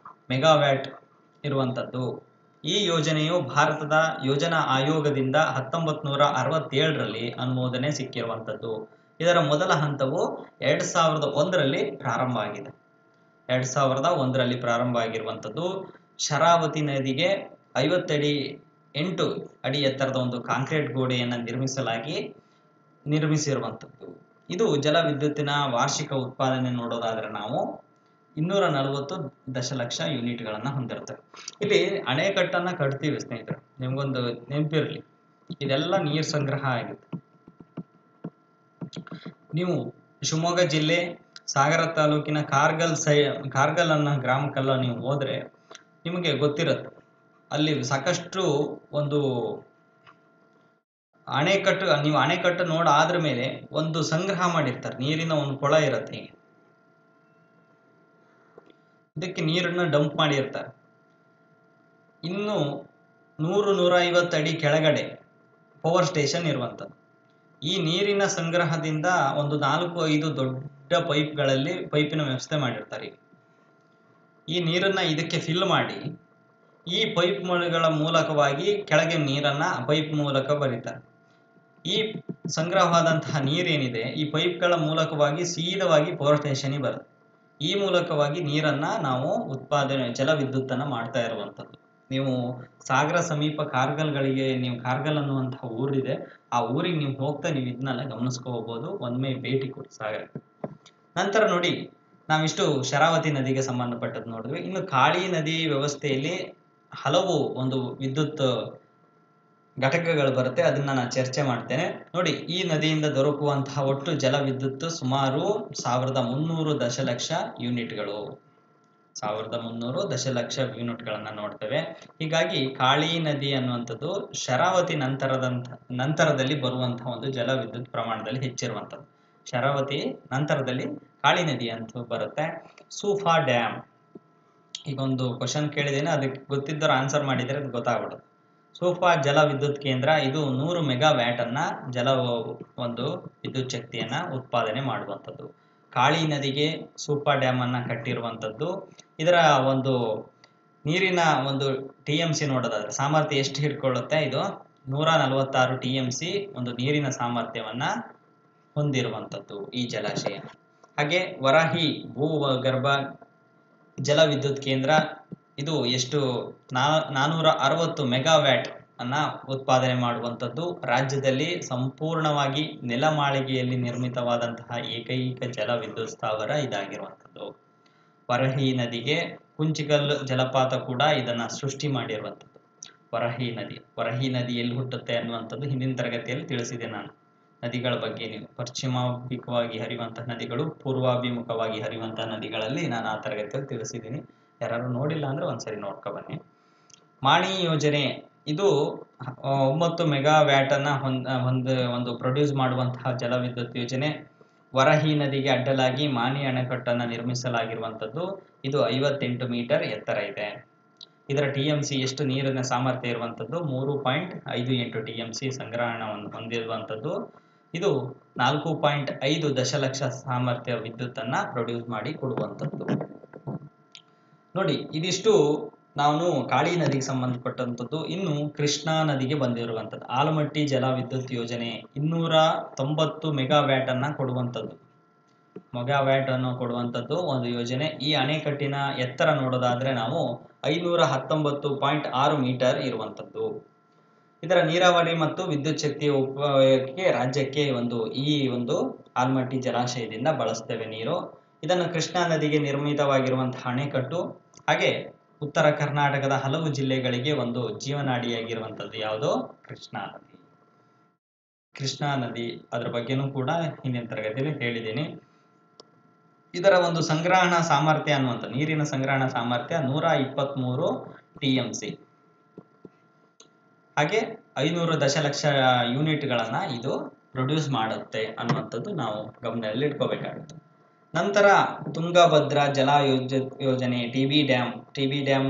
S1: ಮೆಗಾವ್ಯಾಟ್ ಇರುವಂಥದ್ದು. ಈ ಯೋಜನೆಯು ಭಾರತದ ಯೋಜನಾ ಆಯೋಗದಿಂದ 1967ರಲ್ಲಿ ಅನುಮೋದನೆ ಸಿಕ್ಕಿರುವಂಥದ್ದು. ಇದರ ಮೊದಲ ಹಂತವು 2001ರಲ್ಲಿ ಪ್ರಾರಂಭ ಆಗಿದೆ. 2001ರಲ್ಲಿ ಪ್ರಾರಂಭ ಆಗಿರುವಂಥದ್ದು. ಶರಾವತಿ ನದಿಗೆ 8 ಅಡಿ ಎತ್ತರದ ಒಂದು ಕಾಂಕ್ರೀಟ್ ಗೋಡೆಯನ್ನು ನಿರ್ಮಿಸಿರುವಂಥದ್ದು. ಇದು ಜಲ ವಿದ್ಯುತ್ತಿನ ವಾರ್ಷಿಕ ಉತ್ಪಾದನೆ ನೋಡೋದಾದ್ರೆ ನಾವು 240 ದಶಲಕ್ಷ ಯೂನಿಟ್ಗಳನ್ನ ಹೊಂದಿರ್ತೇವೆ. ಇಲ್ಲಿ ಅಣೆಕಟ್ಟನ್ನ ಕಟ್ತೀವಿ ಸ್ನೇಹಿತರೆ, ನಿಮ್ಗೊಂದು ನೆನಪಿರ್ಲಿ, ಇದೆಲ್ಲ ನೀರು ಸಂಗ್ರಹ ಆಗುತ್ತೆ. ನೀವು ಶಿವಮೊಗ್ಗ ಜಿಲ್ಲೆ ಸಾಗರ ತಾಲೂಕಿನ ಕಾರ್ಗಲ್ ಅನ್ನೋ ಗ್ರಾಮಕ್ಕೆಲ್ಲ ನೀವು ಹೋದ್ರೆ ನಿಮಗೆ ಗೊತ್ತಿರುತ್ತೆ, ಅಲ್ಲಿ ಸಾಕಷ್ಟು ಒಂದು ಅಣೆಕಟ್ಟು ನೋಡಾದ್ರ ಮೇಲೆ ಒಂದು ಸಂಗ್ರಹ ಮಾಡಿರ್ತಾರೆ, ನೀರಿನ ಒಂದು ಕೊಳ ಇರುತ್ತೆ. ಹೀಗೆ ಇದಕ್ಕೆ ನೀರನ್ನ ಡಂಪ್ ಮಾಡಿರ್ತಾರೆ. ಇನ್ನು 100-150 ಅಡಿ ಕೆಳಗಡೆ ಪವರ್ ಸ್ಟೇಷನ್ ಇರುವಂಥದ್ದು. ಈ ನೀರಿನ ಸಂಗ್ರಹದಿಂದ ಒಂದು 4-5 ದೊಡ್ಡ ಪೈಪಿನ ವ್ಯವಸ್ಥೆ ಮಾಡಿರ್ತಾರೆ. ಈ ನೀರನ್ನ ಇದಕ್ಕೆ ಫಿಲ್ ಮಾಡಿ ಈ ಪೈಪ್ಗಳ ಮೂಲಕವಾಗಿ ಕೆಳಗೆ ನೀರನ್ನ ಪೈಪ್ ಮೂಲಕ ಬರೀತಾರೆ. ಈ ಸಂಗ್ರಹವಾದಂತಹ ನೀರೇನಿದೆ ಈ ಪೈಪ್ಗಳ ಮೂಲಕವಾಗಿ ಸೀದವಾಗಿ ಪವರ್ ಸ್ಟೇಷನ್ಗೆ ಬರುತ್ತೆ. ಈ ಮೂಲಕವಾಗಿ ನೀರನ್ನ ನಾವು ಜಲ ವಿದ್ಯುತ್ತನ್ನ ಮಾಡ್ತಾ ಇರುವಂಥದ್ದು. ನೀವು ಸಾಗರ ಸಮೀಪ ಕಾರ್ಗಲ್ ಅನ್ನುವಂತಹ ಊರಿದೆ, ಆ ಊರಿಗೆ ನೀವು ಹೋಗ್ತಾ ನೀವು ಇದನ್ನೆಲ್ಲ ಗಮನಿಸ್ಕೋಬಹುದು. ಒಮ್ಮೆ ಭೇಟಿ ಕೊಡಿ ಸಾಗರಕ್ಕೆ. ನಂತರ ನೋಡಿ, ನಾವಿಷ್ಟು ಶರಾವತಿ ನದಿಗೆ ಸಂಬಂಧಪಟ್ಟದ್ದು ನೋಡಿದ್ವಿ. ಇನ್ನು ಕಾಳಿ ನದಿ ವ್ಯವಸ್ಥೆಯಲ್ಲಿ ಹಲವು ಒಂದು ವಿದ್ಯುತ್ ಘಟಕಗಳು ಬರುತ್ತೆ, ಅದನ್ನ ನಾನು ಚರ್ಚೆ ಮಾಡ್ತೇನೆ. ನೋಡಿ, ಈ ನದಿಯಿಂದ ದೊರಕುವಂತಹ ಒಟ್ಟು ಜಲವಿದ್ಯುತ್ ಸುಮಾರು 1300 ದಶಲಕ್ಷ ಯೂನಿಟ್ಗಳು. 1300 ದಶಲಕ್ಷ ಯೂನಿಟ್ಗಳನ್ನ ನೋಡ್ತೇವೆ. ಹೀಗಾಗಿ ಕಾಳಿ ನದಿ ಅನ್ನುವಂಥದ್ದು ಶರಾವತಿ ನಂತರದಲ್ಲಿ ಬರುವಂತಹ ಒಂದು ಜಲವಿದ್ಯುತ್ ಪ್ರಮಾಣದಲ್ಲಿ ಹೆಚ್ಚಿರುವಂಥದ್ದು. ಶರಾವತಿ ನಂತರದಲ್ಲಿ ಕಾಳಿ ನದಿ ಅಂತ ಬರುತ್ತೆ. ಸೂಫಾ ಡ್ಯಾಮ್, ಈಗ ಒಂದು ಕ್ವಶನ್ ಕೇಳಿದ್ದೇನೆ, ಅದಕ್ಕೆ ಗೊತ್ತಿದ್ದವ್ರು ಆನ್ಸರ್ ಮಾಡಿದರೆ ಅದು ಗೊತ್ತಾಗ್ಬಿಡುತ್ತೆ. ಸೂಫಾ ಜಲ ವಿದ್ಯುತ್ ಕೇಂದ್ರ, ಇದು 100 ಮೆಗಾವ್ಯಾಟ್ ಅನ್ನ ಒಂದು ವಿದ್ಯುತ್ ಶಕ್ತಿಯನ್ನ ಉತ್ಪಾದನೆ ಮಾಡುವಂಥದ್ದು. ಕಾಳಿ ನದಿಗೆ ಸೂಫಾ ಡ್ಯಾಮ್ ಅನ್ನ ಕಟ್ಟಿರುವಂಥದ್ದು. ಇದರ ಒಂದು ನೀರಿನ ಒಂದು TMC ನೋಡೋದಾದ್ರೆ ಸಾಮರ್ಥ್ಯ ಎಷ್ಟು ಹಿಡ್ಕೊಳ್ಳುತ್ತೆ, ಇದು 146 TMC ಒಂದು ನೀರಿನ ಸಾಮರ್ಥ್ಯವನ್ನ ಹೊಂದಿರುವಂಥದ್ದು ಈ ಜಲಾಶಯ. ಹಾಗೆ ವರಾಹಿ ಭೂಗರ್ಭ ಜಲ ವಿದ್ಯುತ್ ಕೇಂದ್ರ, ಇದು ಎಷ್ಟು 460 ಮೆಗಾವ್ಯಾಟ್ ಅನ್ನ ಉತ್ಪಾದನೆ ಮಾಡುವಂಥದ್ದು. ರಾಜ್ಯದಲ್ಲಿ ಸಂಪೂರ್ಣವಾಗಿ ನೆಲಮಾಳಿಗೆಯಲ್ಲಿ ನಿರ್ಮಿತವಾದಂತಹ ಏಕೈಕ ಜಲ ವಿದ್ಯುತ್ ಸ್ಥಾವರ ಇದಾಗಿರುವಂಥದ್ದು. ವರಹಿ ನದಿಗೆ ಕುಂಚಿಕಲ್ ಜಲಪಾತ ಕೂಡ ಇದನ್ನ ಸೃಷ್ಟಿ ಮಾಡಿರುವಂಥದ್ದು. ವರಹಿ ನದಿ ಎಲ್ಲಿ ಹುಟ್ಟುತ್ತೆ ಅನ್ನುವಂಥದ್ದು ಹಿಂದಿನ ತರಗತಿಯಲ್ಲಿ ತಿಳಿಸಿದೆ ನಾನು. ನದಿಗಳ ಬಗ್ಗೆ ನೀವು ಪಶ್ಚಿಮಾಭಿಮುಖವಾಗಿ ಹರಿಯುವಂತಹ ನದಿಗಳು, ಪೂರ್ವಾಭಿಮುಖವಾಗಿ ಹರಿಯುವಂತಹ ನದಿಗಳಲ್ಲಿ ನಾನು ಆ ತರಗತಿಯಲ್ಲಿ ತಿಳಿಸಿದ್ದೀನಿ. ಯಾರು ನೋಡಿಲ್ಲ ಅಂದ್ರೆ ಒಂದ್ಸರಿ ನೋಡ್ಕೊ ಬನ್ನಿ. ಮಾಣಿ ಯೋಜನೆ, ಇದು 9 ಮೆಗಾವ್ಯಾಟ್ ಅನ್ನ ಒಂದು ಪ್ರೊಡ್ಯೂಸ್ ಮಾಡುವಂತಹ ಜಲವಿದ್ಯುತ್ ಯೋಜನೆ. ವರಹಿ ನದಿಗೆ ಅಡ್ಡಲಾಗಿ ಮಾಣಿ ಅಣೆಕಟ್ಟನ್ನು ನಿರ್ಮಿಸಲಾಗಿರುವಂಥದ್ದು. ಇದು 58 ಮೀಟರ್ ಎತ್ತರ ಇದೆ. ಇದರ TMC ಎಷ್ಟು ನೀರಿನ ಸಾಮರ್ಥ್ಯ ಇರುವಂಥದ್ದು, 3.58 TMC ಸಂಗ್ರಹಣವನ್ನು ಹೊಂದಿರುವಂಥದ್ದು. ಇದು 4.5 ದಶಲಕ್ಷ ಸಾಮರ್ಥ್ಯ ವಿದ್ಯುತ್ ಅನ್ನ ಪ್ರೊಡ್ಯೂಸ್ ಮಾಡಿ ಕೊಡುವಂಥದ್ದು. ನೋಡಿ, ಇದಿಷ್ಟು ನಾನು ಕಾಳಿ ನದಿಗೆ ಸಂಬಂಧಪಟ್ಟಂಥದ್ದು. ಇನ್ನು ಕೃಷ್ಣಾ ನದಿಗೆ ಬಂದಿರುವಂಥದ್ದು ಆಲಮಟ್ಟಿ ಜಲ ವಿದ್ಯುತ್ ಯೋಜನೆ 290 ಮೆಗಾವ್ಯಾಟ್ ಅನ್ನ ಕೊಡುವಂಥದ್ದು. ಒಂದು ಯೋಜನೆ. ಈ ಅಣೆಕಟ್ಟಿನ ಎತ್ತರ ನೋಡೋದಾದ್ರೆ ನಾವು 519.6 ಮೀಟರ್ ಇರುವಂಥದ್ದು. ಇದರ ನೀರಾವರಿ ಮತ್ತು ವಿದ್ಯುತ್ ಶಕ್ತಿಯ ಉಪಯೋಗಕ್ಕೆ ರಾಜ್ಯಕ್ಕೆ ಈ ಒಂದು ಆಲಮಟ್ಟಿ ಜಲಾಶಯದಿಂದ ಬಳಸ್ತೇವೆ ನೀರು. ಇದನ್ನು ಕೃಷ್ಣಾ ನದಿಗೆ ನಿರ್ಮಿತವಾಗಿರುವಂತಹ ಅಣೆಕಟ್ಟು. ಹಾಗೆ ಉತ್ತರ ಕರ್ನಾಟಕದ ಹಲವು ಜಿಲ್ಲೆಗಳಿಗೆ ಒಂದು ಜೀವನಾಡಿಯಾಗಿರುವಂಥದ್ದು ಯಾವುದೋ ಕೃಷ್ಣಾ ನದಿ. ಅದರ ಬಗ್ಗೆನೂ ಕೂಡ ಹಿಂದಿನ ತರಗತಿಯಲ್ಲಿ ಹೇಳಿದ್ದೀನಿ. ಇದರ ಒಂದು ಸಂಗ್ರಹಣಾ ಸಾಮರ್ಥ್ಯ ಅನ್ನುವಂಥ ನೀರಿನ ಸಂಗ್ರಹಣಾ ಸಾಮರ್ಥ್ಯ 123 TMC. ಹಾಗೆ 500 ದಶಲಕ್ಷ ಯೂನಿಟ್ಗಳನ್ನ ಇದು ಪ್ರೊಡ್ಯೂಸ್ ಮಾಡುತ್ತೆ ಅನ್ನುವಂಥದ್ದು ನಾವು ಗಮನದಲ್ಲಿ ಇಟ್ಕೋಬೇಕಾಗುತ್ತೆ. ನಂತರ ತುಂಗಭದ್ರಾ ಜಲ ಯೋಜನೆ TB ಡ್ಯಾಮ್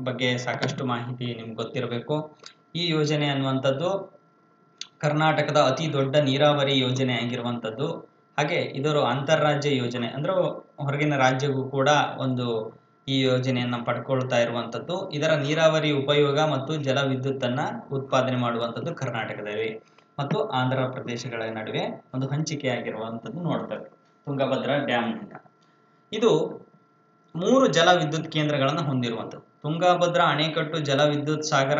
S1: ಬಗ್ಗೆ ಸಾಕಷ್ಟು ಮಾಹಿತಿ ನಿಮ್ಗೆ ಗೊತ್ತಿರಬೇಕು. ಈ ಯೋಜನೆ ಅನ್ನುವಂಥದ್ದು ಕರ್ನಾಟಕದ ಅತಿ ದೊಡ್ಡ ನೀರಾವರಿ ಯೋಜನೆ ಆಗಿರುವಂಥದ್ದು. ಹಾಗೆ ಇದರ ಅಂತಾರಾಜ್ಯ ಯೋಜನೆ, ಅಂದ್ರೆ ಹೊರಗಿನ ರಾಜ್ಯಕ್ಕೂ ಕೂಡ ಈ ಯೋಜನೆಯನ್ನ ಪಡ್ಕೊಳ್ತಾ ಇರುವಂಥದ್ದು. ಇದರ ನೀರಾವರಿ ಉಪಯೋಗ ಮತ್ತು ಜಲ ವಿದ್ಯುತ್ ಅನ್ನ ಉತ್ಪಾದನೆ ಮಾಡುವಂಥದ್ದು ಕರ್ನಾಟಕದಲ್ಲಿ ಮತ್ತು ಆಂಧ್ರ ಪ್ರದೇಶಗಳ ನಡುವೆ ಒಂದು ಹಂಚಿಕೆಯಾಗಿರುವಂಥದ್ದು ನೋಡ್ತೇವೆ ತುಂಗಭದ್ರಾ ಡ್ಯಾಮ್ ನಿಂದ. ಇದು 3 ಜಲ ವಿದ್ಯುತ್ ಕೇಂದ್ರಗಳನ್ನು ಹೊಂದಿರುವಂಥದ್ದು. ತುಂಗಭದ್ರಾ ಅಣೆಕಟ್ಟು ಜಲ ವಿದ್ಯುತ್ ಸಾಗರ,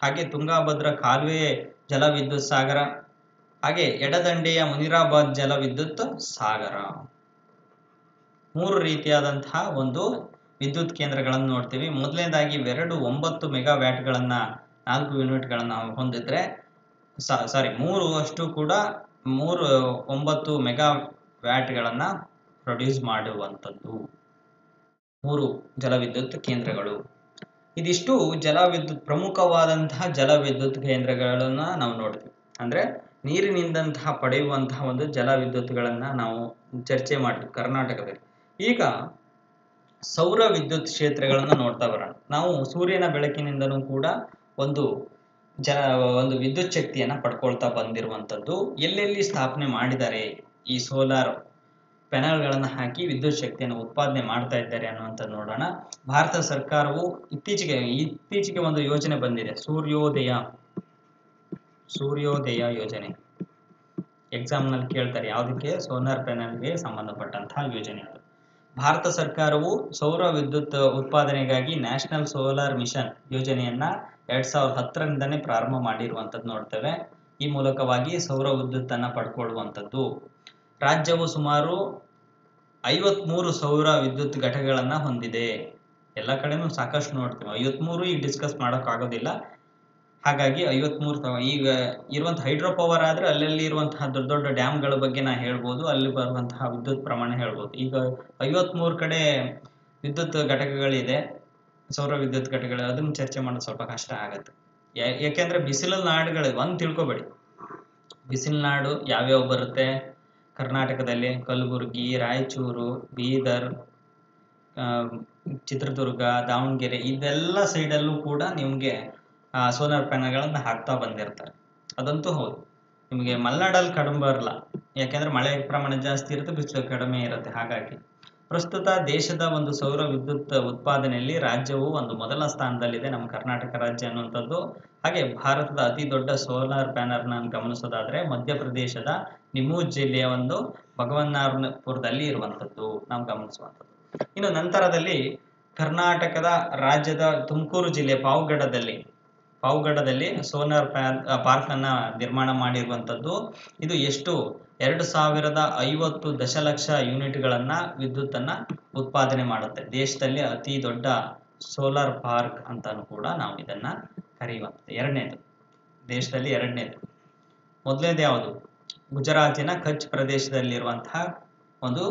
S1: ಹಾಗೆ ತುಂಗಭದ್ರಾ ಕಾಲುವೆ ಜಲ ವಿದ್ಯುತ್ ಸಾಗರ, ಹಾಗೆ ಎಡದಂಡೆಯ ಮುನಿರಾಬಾದ್ ಜಲ ವಿದ್ಯುತ್ ಸಾಗರ. 3 ರೀತಿಯಾದಂತಹ ಒಂದು ವಿದ್ಯುತ್ ಕೇಂದ್ರಗಳನ್ನು ನೋಡ್ತೀವಿ. ಮೊದಲನೇದಾಗಿ ಇವೆರಡು 9 ಮೆಗಾವ್ಯಾಟ್ಗಳನ್ನ 4 ಯೂನಿಟ್ಗಳನ್ನ ಹೊಂದಿದ್ರೆ 3 ಅಷ್ಟು ಕೂಡ 9 ಮೆಗಾವ್ಯಾಟ್ಗಳನ್ನ ಪ್ರೊಡ್ಯೂಸ್ ಮಾಡುವಂಥದ್ದು 3 ಜಲವಿದ್ಯುತ್ ಕೇಂದ್ರಗಳು. ಇದಿಷ್ಟು ಪ್ರಮುಖವಾದಂತಹ ಜಲವಿದ್ಯುತ್ ಕೇಂದ್ರಗಳನ್ನ ನಾವು ನೋಡ್ತೀವಿ. ಅಂದ್ರೆ ನೀರಿನಿಂದಂತಹ ಪಡೆಯುವಂತಹ ಒಂದು ಜಲವಿದ್ಯುತ್ಗಳನ್ನ ನಾವು ಚರ್ಚೆ ಮಾಡ್ತೀವಿ ಕರ್ನಾಟಕದಲ್ಲಿ. ಈಗ ಸೌರ ವಿದ್ಯುತ್ ಕ್ಷೇತ್ರಗಳನ್ನ ನೋಡ್ತಾ ಬರೋಣ. ನಾವು ಸೂರ್ಯನ ಬೆಳಕಿನಿಂದನೂ ಕೂಡ ಒಂದು ವಿದ್ಯುತ್ ಶಕ್ತಿಯನ್ನ ಪಡ್ಕೊಳ್ತಾ ಬಂದಿರುವಂಥದ್ದು. ಎಲ್ಲೆಲ್ಲಿ ಸ್ಥಾಪನೆ ಮಾಡಿದ್ದಾರೆ ಈ ಸೋಲಾರ್ ಪ್ಯಾನೆಲ್ಗಳನ್ನ ಹಾಕಿ ವಿದ್ಯುತ್ ಶಕ್ತಿಯನ್ನು ಉತ್ಪಾದನೆ ಮಾಡ್ತಾ ಇದ್ದಾರೆ ಅನ್ನುವಂಥದ್ದು ನೋಡೋಣ. ಭಾರತ ಸರ್ಕಾರವು ಇತ್ತೀಚೆಗೆ ಒಂದು ಯೋಜನೆ ಬಂದಿದೆ, ಸೂರ್ಯೋದಯ ಯೋಜನೆ. ಎಕ್ಸಾಮ್ ನಲ್ಲಿ ಕೇಳ್ತಾರೆ, ಯಾವುದಕ್ಕೆ? ಸೋಲಾರ್ ಪ್ಯಾನೆಲ್ಗೆ ಸಂಬಂಧಪಟ್ಟಂತಹ ಯೋಜನೆ ಅದು. ಭಾರತ ಸರ್ಕಾರವು ಸೌರ ವಿದ್ಯುತ್ ಉತ್ಪಾದನೆಗಾಗಿ ನ್ಯಾಷನಲ್ ಸೋಲಾರ್ ಮಿಷನ್ ಯೋಜನೆಯನ್ನ 2010ರಿಂದನೇ ಪ್ರಾರಂಭ ಮಾಡಿರುವಂಥದ್ದು ನೋಡ್ತೇವೆ. ಈ ಮೂಲಕವಾಗಿ ಸೌರ ವಿದ್ಯುತ್ ಅನ್ನ ಪಡ್ಕೊಳ್ಳುವಂಥದ್ದು. ರಾಜ್ಯವು ಸುಮಾರು 53 ಸೌರ ವಿದ್ಯುತ್ ಘಟಕಗಳನ್ನ ಹೊಂದಿದೆ. ಎಲ್ಲ ಕಡೆನೂ ಸಾಕಷ್ಟು ನೋಡ್ತೀವಿ. 53 ಈಗ ಡಿಸ್ಕಸ್ ಮಾಡೋಕ್ಕಾಗೋದಿಲ್ಲ. ಹಾಗಾಗಿ 53 ಈಗ ಇರುವಂತಹ ಹೈಡ್ರೋ ಪವರ್ ಆದ್ರೆ ಅಲ್ಲಲ್ಲಿ ಇರುವಂತಹ ದೊಡ್ಡ ದೊಡ್ಡ ಡ್ಯಾಮ್ಗಳ ಬಗ್ಗೆ ನಾ ಹೇಳ್ಬೋದು, ಅಲ್ಲಿ ಬರುವಂತಹ ವಿದ್ಯುತ್ ಪ್ರಮಾಣ ಹೇಳ್ಬೋದು. ಈಗ 53 ಕಡೆ ವಿದ್ಯುತ್ ಘಟಕಗಳಿದೆ, ಸೌರ ವಿದ್ಯುತ್ ಘಟಕಗಳು, ಅದನ್ನ ಚರ್ಚೆ ಮಾಡೋದು ಸ್ವಲ್ಪ ಕಷ್ಟ ಆಗತ್ತೆ. ಯಾಕೆಂದ್ರೆ ಬಿಸಿಲ ನಾಡುಗಳು ಒಂದ್ ತಿಳ್ಕೊಬೇಡಿ, ಬಿಸಿಲು ನಾಡು ಯಾವ್ಯಾವ ಬರುತ್ತೆ ಕರ್ನಾಟಕದಲ್ಲಿ: ಕಲಬುರಗಿ, ರಾಯಚೂರು, ಬೀದರ್, ಚಿತ್ರದುರ್ಗ, ದಾವಣಗೆರೆ, ಇದೆಲ್ಲ ಸೈಡಲ್ಲೂ ಕೂಡ ನಿಮಗೆ ಸೋಲಾರ್ ಪ್ಯಾನಲ್ಗಳನ್ನ ಹಾಕ್ತಾ ಬಂದಿರ್ತಾರೆ. ಅದಂತೂ ಹೌದು. ನಿಮಗೆ ಮಲೆನಾಡಲ್ಲಿ ಕಡಿಮೆ ಬರಲ್ಲ, ಯಾಕೆಂದ್ರೆ ಮಳೆ ಪ್ರಮಾಣ ಜಾಸ್ತಿ ಇರುತ್ತೆ, ಬಿಸಿಲು ಕಡಿಮೆ ಇರುತ್ತೆ. ಹಾಗಾಗಿ ಪ್ರಸ್ತುತ ದೇಶದ ಒಂದು ಸೌರ ವಿದ್ಯುತ್ ಉತ್ಪಾದನೆಯಲ್ಲಿ ರಾಜ್ಯವು ಒಂದು ಮೊದಲ ಸ್ಥಾನದಲ್ಲಿದೆ, ನಮ್ಮ ಕರ್ನಾಟಕ ರಾಜ್ಯ ಅನ್ನುವಂಥದ್ದು. ಹಾಗೆ ಭಾರತದ ಅತಿ ದೊಡ್ಡ ಸೋಲಾರ್ ಪ್ಯಾನಲ್ ನಾನು ಗಮನಿಸೋದಾದ್ರೆ ಮಧ್ಯಪ್ರದೇಶದ ನಿಮೂಜ್ ಜಿಲ್ಲೆಯ ಒಂದು ಭಗವನ್ನಾರ್ಪುರದಲ್ಲಿ ಇರುವಂಥದ್ದು ನಾವು ಗಮನಿಸುವಂಥದ್ದು. ಇನ್ನು ನಂತರದಲ್ಲಿ ಕರ್ನಾಟಕದ ರಾಜ್ಯದ ತುಮಕೂರು ಜಿಲ್ಲೆ ಪಾವಗಡದಲ್ಲಿ ಸೋಲಾರ್ ಪಾರ್ಕ್ ಅನ್ನ ನಿರ್ಮಾಣ ಮಾಡಿರುವಂಥದ್ದು. ಇದು ಎಷ್ಟು 2050 ದಶಲಕ್ಷ ಯೂನಿಟ್ಗಳನ್ನ ವಿದ್ಯುತ್ತನ್ನ ಉತ್ಪಾದನೆ ಮಾಡುತ್ತೆ. ದೇಶದಲ್ಲಿ ಅತಿ ದೊಡ್ಡ ಸೋಲಾರ್ ಪಾರ್ಕ್ ಅಂತಾನು ಕೂಡ ನಾವು ಇದನ್ನ ಕರೆಯುವಂಥದ್ದು. ಎರಡನೇದು, ದೇಶದಲ್ಲಿ ಎರಡನೇದು. ಮೊದಲನೇದು ಯಾವುದು? ಗುಜರಾತಿನ ಕಚ್ ಪ್ರದೇಶದಲ್ಲಿರುವಂತಹ ಒಂದು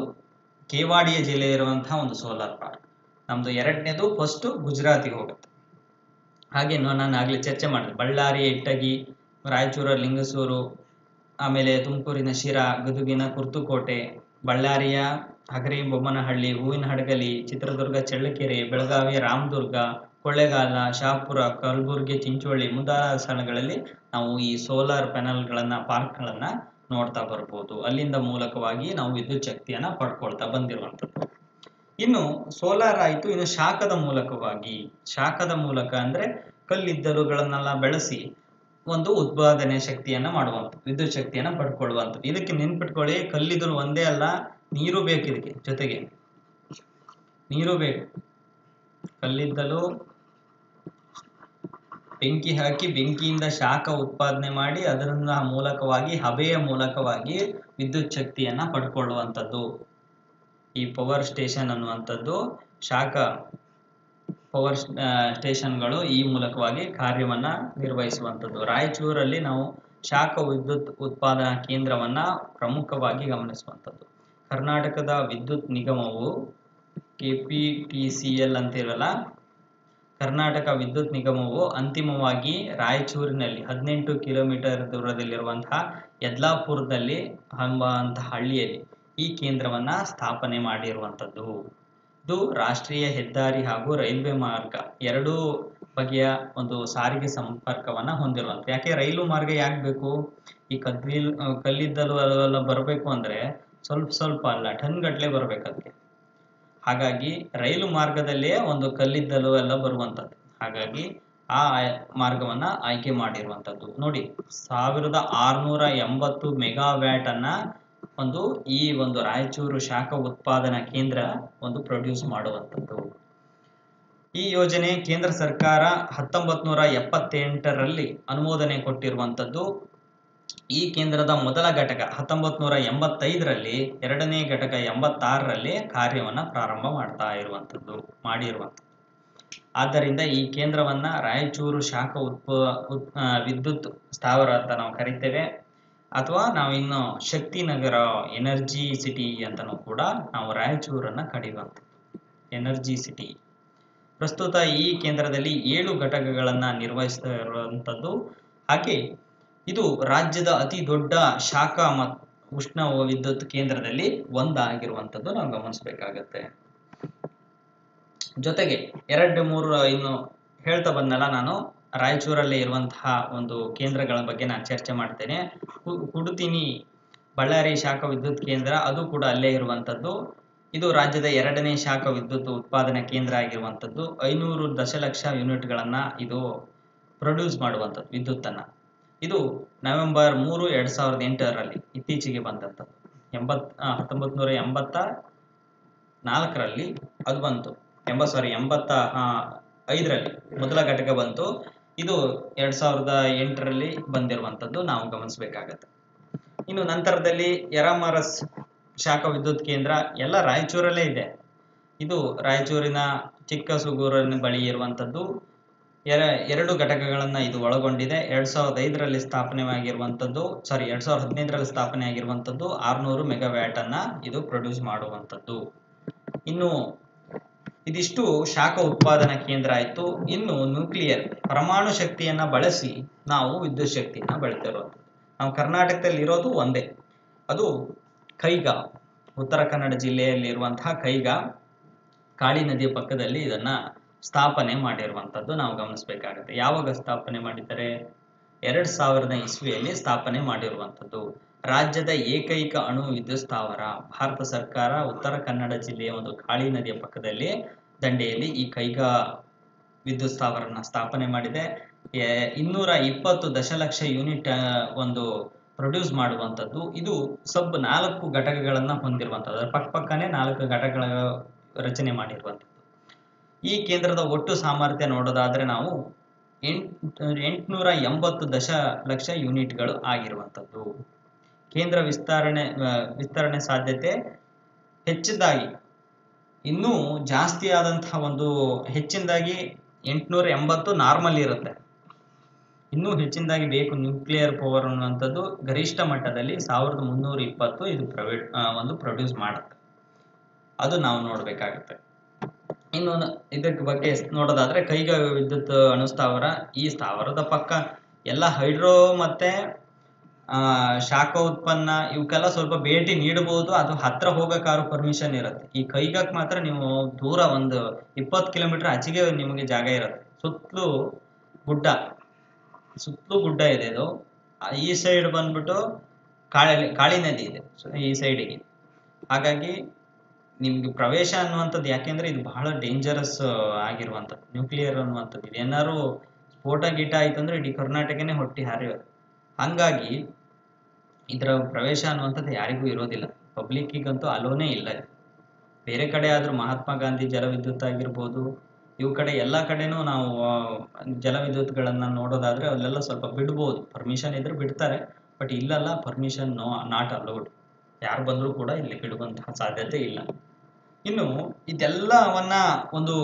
S1: ಕೇವಾಡಿಯ ಜಿಲ್ಲೆ ಇರುವಂತಹ ಒಂದು ಸೋಲಾರ್ ಪಾರ್ಕ್. ನಮ್ದು ಎರಡನೇದು, ಫಸ್ಟ್ ಗುಜರಾತಿಗೆ ಹೋಗುತ್ತೆ. ಹಾಗೆ ನಾನು ಆಗ್ಲೇ ಚರ್ಚೆ ಮಾಡಿದೆ, ಬಳ್ಳಾರಿಯ ಇಟ್ಟಗಿ, ರಾಯಚೂರ ಲಿಂಗಸೂರು, ಆಮೇಲೆ ತುಮಕೂರಿನ ಶಿರಾ, ಗದುಗಿನ ಕುರ್ತುಕೋಟೆ, ಬಳ್ಳಾರಿಯ ಹಗರಿ ಬೊಮ್ಮನಹಳ್ಳಿ, ಹೂವಿನಹಡಗಲಿ, ಚಿತ್ರದುರ್ಗ ಚಳ್ಳಕೆರೆ, ಬೆಳಗಾವಿಯ ರಾಮದುರ್ಗ, ಕೊಳ್ಳೇಗಾಲ, ಶಹಾಪುರ, ಕಲಬುರಗಿ, ಚಿಂಚೋಳಿ ಮುಂತಾದ ಸ್ಥಳಗಳಲ್ಲಿ ನಾವು ಈ ಸೋಲಾರ್ ಪ್ಯಾನಲ್ಗಳನ್ನ ಪಾರ್ಕ್ಗಳನ್ನ ನೋಡ್ತಾ ಬರ್ಬೋದು. ಅಲ್ಲಿಂದ ಮೂಲಕವಾಗಿ ನಾವು ವಿದ್ಯುತ್ ಶಕ್ತಿಯನ್ನ ಪಡ್ಕೊಳ್ತಾ ಬಂದಿರುವಂಥದ್ದು. ಇನ್ನು ಸೋಲಾರ್ ಆಯಿತು. ಇನ್ನು ಶಾಖದ ಮೂಲಕ ಅಂದ್ರೆ ಕಲ್ಲಿದ್ದಲುಗಳನ್ನೆಲ್ಲ ಬೆಳೆಸಿ ಒಂದು ಉತ್ಪಾದನೆ ಶಕ್ತಿಯನ್ನ ಮಾಡುವಂಥದ್ದು, ವಿದ್ಯುತ್ ಶಕ್ತಿಯನ್ನ ಪಡ್ಕೊಳ್ಳುವಂಥದ್ದು. ಇದಕ್ಕೆ ನೆನ್ಪಿಟ್ಕೊಳ್ಳಿ, ಕಲ್ಲಿದ್ದಲು ಒಂದೇ ಅಲ್ಲ, ನೀರು ಬೇಕು. ಇದಕ್ಕೆ ಜೊತೆಗೆ ನೀರು ಬೇಕು. ಕಲ್ಲಿದ್ದಲು ಬೆಂಕಿ ಹಾಕಿ ಬೆಂಕಿಯಿಂದ ಶಾಖ ಉತ್ಪಾದನೆ ಮಾಡಿ ಅದರ ಮೂಲಕವಾಗಿ ಹಬೆಯ ಮೂಲಕವಾಗಿ ವಿದ್ಯುತ್ ಶಕ್ತಿಯನ್ನ ಪಡ್ಕೊಳ್ಳುವಂಥದ್ದು. ಈ ಪವರ್ ಸ್ಟೇಷನ್ ಅನ್ನುವಂಥದ್ದು, ಶಾಖ ಪವರ್ ಸ್ಟೇಷನ್ಗಳು ಈ ಮೂಲಕವಾಗಿ ಕಾರ್ಯವನ್ನ ನಿರ್ವಹಿಸುವಂಥದ್ದು. ರಾಯಚೂರಲ್ಲಿ ನಾವು ಶಾಖ ವಿದ್ಯುತ್ ಉತ್ಪಾದನಾ ಕೇಂದ್ರವನ್ನ ಪ್ರಮುಖವಾಗಿ ಗಮನಿಸುವಂಥದ್ದು. ಕರ್ನಾಟಕದ ವಿದ್ಯುತ್ ನಿಗಮವು KPTCL ಅಂತಿರಲ್ಲ, ಕರ್ನಾಟಕ ವಿದ್ಯುತ್ ನಿಗಮವು ಅಂತಿಮವಾಗಿ ರಾಯಚೂರಿನಲ್ಲಿ 18 ಕಿಲೋಮೀಟರ್ ದೂರದಲ್ಲಿರುವಂತಹ ಯದ್ಲಾಪುರದಲ್ಲಿ ಎಂಬಂತಹ ಹಳ್ಳಿಯಲ್ಲಿ ಈ ಕೇಂದ್ರವನ್ನ ಸ್ಥಾಪನೆ ಮಾಡಿರುವಂಥದ್ದು. ಇದು ರಾಷ್ಟ್ರೀಯ ಹೆದ್ದಾರಿ ಹಾಗೂ ರೈಲ್ವೆ ಮಾರ್ಗ ಎರಡೂ ಬಗೆಯ ಒಂದು ಸಾರಿಗೆ ಸಂಪರ್ಕವನ್ನ ಹೊಂದಿರುವಂಥದ್ದು. ಯಾಕೆ ರೈಲು ಮಾರ್ಗ ಯಾಕೆ ಬೇಕು? ಈ ಕಲ್ಲಿದ್ದಲು ಅವೆಲ್ಲ ಬರಬೇಕು ಅಂದ್ರೆ ಸ್ವಲ್ಪ ಅಲ್ಲ, ಟನ್ ಗಟ್ಟಲೆ ಬರ್ಬೇಕು ಅದಕ್ಕೆ. ಹಾಗಾಗಿ ರೈಲು ಮಾರ್ಗದಲ್ಲೇ ಒಂದು ಕಲ್ಲಿದ್ದಲು ಎಲ್ಲ ಬರುವಂಥದ್ದು. ಹಾಗಾಗಿ ಆ ಮಾರ್ಗವನ್ನ ಆಯ್ಕೆ ಮಾಡಿರುವಂಥದ್ದು. ನೋಡಿ, 1680 ಮೆಗಾವ್ಯಾಟ್ ಅನ್ನ ಈ ಒಂದು ರಾಯಚೂರು ಶಾಖ ಉತ್ಪಾದನಾ ಕೇಂದ್ರ ಒಂದು ಪ್ರೊಡ್ಯೂಸ್ ಮಾಡುವಂಥದ್ದು. ಈ ಯೋಜನೆ ಕೇಂದ್ರ ಸರ್ಕಾರ 1978ರಲ್ಲಿ ಅನುಮೋದನೆ ಕೊಟ್ಟಿರುವಂಥದ್ದು. ಈ ಕೇಂದ್ರದ ಮೊದಲ ಘಟಕ 1985ರಲ್ಲಿ, ಎರಡನೇ ಘಟಕ 86ರಲ್ಲಿ ಕಾರ್ಯವನ್ನ ಪ್ರಾರಂಭ ಮಾಡಿರುವಂಥದ್ದು. ಆದ್ದರಿಂದ ಈ ಕೇಂದ್ರವನ್ನ ರಾಯಚೂರು ಶಾಖ ವಿದ್ಯುತ್ ಸ್ಥಾವರ ಅಂತ ನಾವು ಕರಿತೇವೆ, ಅಥವಾ ನಾವಿನ್ನು ಶಕ್ತಿ ನಗರ, ಎನರ್ಜಿ ಸಿಟಿ ಅಂತನೂ ಕೂಡ ನಾವು ರಾಯಚೂರನ್ನ ಕರೆಯುವಂಥದ್ದು, ಎನರ್ಜಿ ಸಿಟಿ. ಪ್ರಸ್ತುತ ಈ ಕೇಂದ್ರದಲ್ಲಿ 7 ಘಟಕಗಳನ್ನ ನಿರ್ವಹಿಸ್ತಾ ಇರುವಂಥದ್ದು. ಹಾಗೆ ಇದು ರಾಜ್ಯದ ಅತಿ ದೊಡ್ಡ ಶಾಖ ಮತ್ತು ಉಷ್ಣ ವಿದ್ಯುತ್ ಕೇಂದ್ರದಲ್ಲಿ ಒಂದಾಗಿರುವಂಥದ್ದು ನಾವು ಗಮನಿಸಬೇಕಾಗತ್ತೆ. ಜೊತೆಗೆ 2-3 ಇನ್ನು ಹೇಳ್ತಾ ಬಂದಲ್ಲ ನಾನು, ರಾಯಚೂರಲ್ಲಿ ಇರುವಂತಹ ಒಂದು ಕೇಂದ್ರಗಳ ಬಗ್ಗೆ ನಾನು ಚರ್ಚೆ ಮಾಡ್ತೇನೆ. ಕುಡುತಿನಿ ಬಳ್ಳಾರಿ ಶಾಖ ವಿದ್ಯುತ್ ಕೇಂದ್ರ, ಅದು ಕೂಡ ಅಲ್ಲೇ ಇರುವಂಥದ್ದು. ಇದು ರಾಜ್ಯದ 2ನೇ ಶಾಖ ವಿದ್ಯುತ್ ಉತ್ಪಾದನಾ ಕೇಂದ್ರ ಆಗಿರುವಂಥದ್ದು. 500 ದಶಲಕ್ಷ ಯೂನಿಟ್ಗಳನ್ನ ಇದು ಪ್ರೊಡ್ಯೂಸ್ ಮಾಡುವಂಥದ್ದು ವಿದ್ಯುತ್ತನ್ನ. ಇದು ನವೆಂಬರ್ 3, 2008ರಲ್ಲಿ ಇತ್ತೀಚೆಗೆ ಬಂದಂಥದ್ದು. 1984ರಲ್ಲಿ ಅದು ಬಂತು. 85ರಲ್ಲಿ ಮೊದಲ ಘಟಕ ಬಂತು. ಇದು 2008ರಲ್ಲಿ ಬಂದಿರುವಂಥದ್ದು ನಾವು ಗಮನಿಸಬೇಕಾಗತ್ತೆ. ಇನ್ನು ನಂತರದಲ್ಲಿ ಯರಮರಸ್ ಶಾಖ ವಿದ್ಯುತ್ ಕೇಂದ್ರ ಎಲ್ಲ ರಾಯಚೂರಲ್ಲೇ ಇದೆ. ಇದು ರಾಯಚೂರಿನ ಚಿಕ್ಕಸುಗೂರಿನ ಬಳಿ ಇರುವಂಥದ್ದು. ಎರಡು ಘಟಕಗಳನ್ನ ಇದು ಒಳಗೊಂಡಿದೆ. 2005ರಲ್ಲಿ ಸ್ಥಾಪನೆಯಾಗಿರುವಂಥದ್ದು, 2015ರಲ್ಲಿ ಸ್ಥಾಪನೆ ಆಗಿರುವಂಥದ್ದು 600 ಮೆಗಾವ್ಯಾಟ್ ಅನ್ನ ಇದು ಪ್ರೊಡ್ಯೂಸ್ ಮಾಡುವಂಥದ್ದು. ಇನ್ನು ಇದಿಷ್ಟು ಶಾಖ ಉತ್ಪಾದನಾ ಕೇಂದ್ರ ಆಯ್ತು. ಇನ್ನು ನ್ಯೂಕ್ಲಿಯರ್ ಪರಮಾಣು ಶಕ್ತಿಯನ್ನ ಬಳಸಿ ನಾವು ವಿದ್ಯುತ್ ಶಕ್ತಿಯನ್ನ ಬೆಳಿತಿರುವಂಥದ್ದು. ನಾವು ಕರ್ನಾಟಕದಲ್ಲಿ ಇರೋದು ಒಂದೇ, ಅದು ಕೈಗಾ, ಉತ್ತರ ಕನ್ನಡ ಜಿಲ್ಲೆಯಲ್ಲಿರುವಂತಹ ಕೈಗಾ, ಕಾಳಿ ನದಿಯ ಪಕ್ಕದಲ್ಲಿ ಇದನ್ನ ಸ್ಥಾಪನೆ ಮಾಡಿರುವಂಥದ್ದು ನಾವು ಗಮನಿಸಬೇಕಾಗುತ್ತೆ. ಯಾವಾಗ ಸ್ಥಾಪನೆ ಮಾಡಿದ್ದಾರೆ? 2000 ಇಸ್ವಿಯಲ್ಲಿ ಸ್ಥಾಪನೆ ಮಾಡಿರುವಂಥದ್ದು. ರಾಜ್ಯದ ಏಕೈಕ ಅಣು ವಿದ್ಯುತ್ ಸ್ಥಾವರ. ಭಾರತ ಸರ್ಕಾರ ಉತ್ತರ ಕನ್ನಡ ಜಿಲ್ಲೆಯ ಒಂದು ಕಾಳಿ ನದಿಯ ಪಕ್ಕದಲ್ಲಿ ದಂಡೆಯಲ್ಲಿ ಈ ಕೈಗಾ ವಿದ್ಯುತ್ ಸ್ಥಾವರನ ಸ್ಥಾಪನೆ ಮಾಡಿದೆ. 220 ದಶಲಕ್ಷ ಯೂನಿಟ್ ಒಂದು ಪ್ರೊಡ್ಯೂಸ್ ಮಾಡುವಂಥದ್ದು. ಇದು 4 ಘಟಕಗಳನ್ನ ಹೊಂದಿರುವಂಥದ್ದು. ಅದರ ಪಕ್ಕನೇ 4 ಘಟಕಗಳ ರಚನೆ ಮಾಡಿರುವಂಥದ್ದು. ಈ ಕೇಂದ್ರದ ಒಟ್ಟು ಸಾಮರ್ಥ್ಯ ನೋಡೋದಾದ್ರೆ ನಾವು 880 ದಶಲಕ್ಷ ಯೂನಿಟ್ಗಳು ಆಗಿರುವಂಥದ್ದು. ಕೇಂದ್ರ ವಿಸ್ತರಣೆ ಸಾಧ್ಯತೆ ಹೆಚ್ಚಿದಾಗಿ ಇನ್ನೂ ಜಾಸ್ತಿ ಆದಂತಹ ಒಂದು ಹೆಚ್ಚಿನದಾಗಿ 880 ನಾರ್ಮಲ್ ಇರುತ್ತೆ. ಇನ್ನೂ ಹೆಚ್ಚಿನದಾಗಿ ಬೇಕು ನ್ಯೂಕ್ಲಿಯರ್ ಪವರ್ ಅನ್ನುವಂಥದ್ದು. ಗರಿಷ್ಠ ಮಟ್ಟದಲ್ಲಿ 1320 ಇದು ಒಂದು ಪ್ರೊಡ್ಯೂಸ್ ಮಾಡುತ್ತೆ. ಅದು ನಾವು ನೋಡ್ಬೇಕಾಗುತ್ತೆ. ಇನ್ನು ಇದಕ್ಕೆ ಬಗ್ಗೆ ನೋಡೋದಾದ್ರೆ ಕೈಗಾ ವಿದ್ಯುತ್ ಅಣುಸ್ಥಾವರ, ಈ ಸ್ಥಾವರದ ಪಕ್ಕ ಎಲ್ಲ ಹೈಡ್ರೋ ಮತ್ತೆ ಶಾಖ ಉತ್ಪನ್ನ ಇವಕ್ಕೆಲ್ಲ ಸ್ವಲ್ಪ ಭೇಟಿ ನೀಡಬಹುದು. ಅದು ಹತ್ರ ಹೋಗಕ್ಕಾದ್ರೂ ಪರ್ಮಿಷನ್ ಇರುತ್ತೆ. ಈ ಕೈಗಾಕ್ ಮಾತ್ರ ನೀವು ದೂರ ಒಂದು 20 ಕಿಲೋಮೀಟರ್ ಆಚೆಗೆ ನಿಮಗೆ ಜಾಗ ಇರುತ್ತೆ. ಸುತ್ತಲೂ ಗುಡ್ಡ ಇದೆ. ಇದು ಈ ಸೈಡ್ ಬಂದ್ಬಿಟ್ಟು ಕಾಳಿ ನದಿ ಇದೆ ಈ ಸೈಡಿಗೆ. ಹಾಗಾಗಿ ನಿಮ್ಗೆ ಪ್ರವೇಶ ಅನ್ನುವಂಥದ್ದು, ಯಾಕೆಂದ್ರೆ ಇದು ಬಹಳ ಡೇಂಜರಸ್ ಆಗಿರುವಂಥದ್ದು ನ್ಯೂಕ್ಲಿಯರ್ ಅನ್ನುವಂಥದ್ದು. ಇದೇನಾದ್ರು ಸ್ಫೋಟ ಗೀಟ ಆಯ್ತು ಅಂದ್ರೆ ಇಡೀ ಕರ್ನಾಟಕನೇ ಹೊಟ್ಟಿ ಹಾರಿಯೋದು. ಹಂಗಾಗಿ ಇದರ ಪ್ರವೇಶ ಅನ್ನುವಂಥದ್ದು ಯಾರಿಗೂ ಇರೋದಿಲ್ಲ. ಪಬ್ಲಿಕ್ಕಿಗಂತೂ ಅಲೋನೇ ಇಲ್ಲ. ಬೇರೆ ಕಡೆ ಆದ್ರೂ ಮಹಾತ್ಮ ಗಾಂಧಿ ಜಲವಿದ್ಯುತ್ ಆಗಿರ್ಬೋದು, ಇವು ಕಡೆ ಎಲ್ಲ ಕಡೆನೂ ನಾವು ಜಲವಿದ್ಯುತ್ಗಳನ್ನ ನೋಡೋದಾದ್ರೆ ಅಲ್ಲೆಲ್ಲ ಸ್ವಲ್ಪ ಬಿಡ್ಬೋದು, ಪರ್ಮಿಷನ್ ಇದ್ರೆ ಬಿಡ್ತಾರೆ. ಬಟ್ ಇಲ್ಲೆಲ್ಲ ಪರ್ಮಿಷನ್ ನಾಟ್ ಅಲೌಡ್. ಯಾರು ಬಂದರೂ ಕೂಡ ಇಲ್ಲಿ ಬಿಡುವಂತಹ ಸಾಧ್ಯತೆ ಇಲ್ಲ. ಇನ್ನು ಇದೆಲ್ಲವನ್ನ ಒಂದು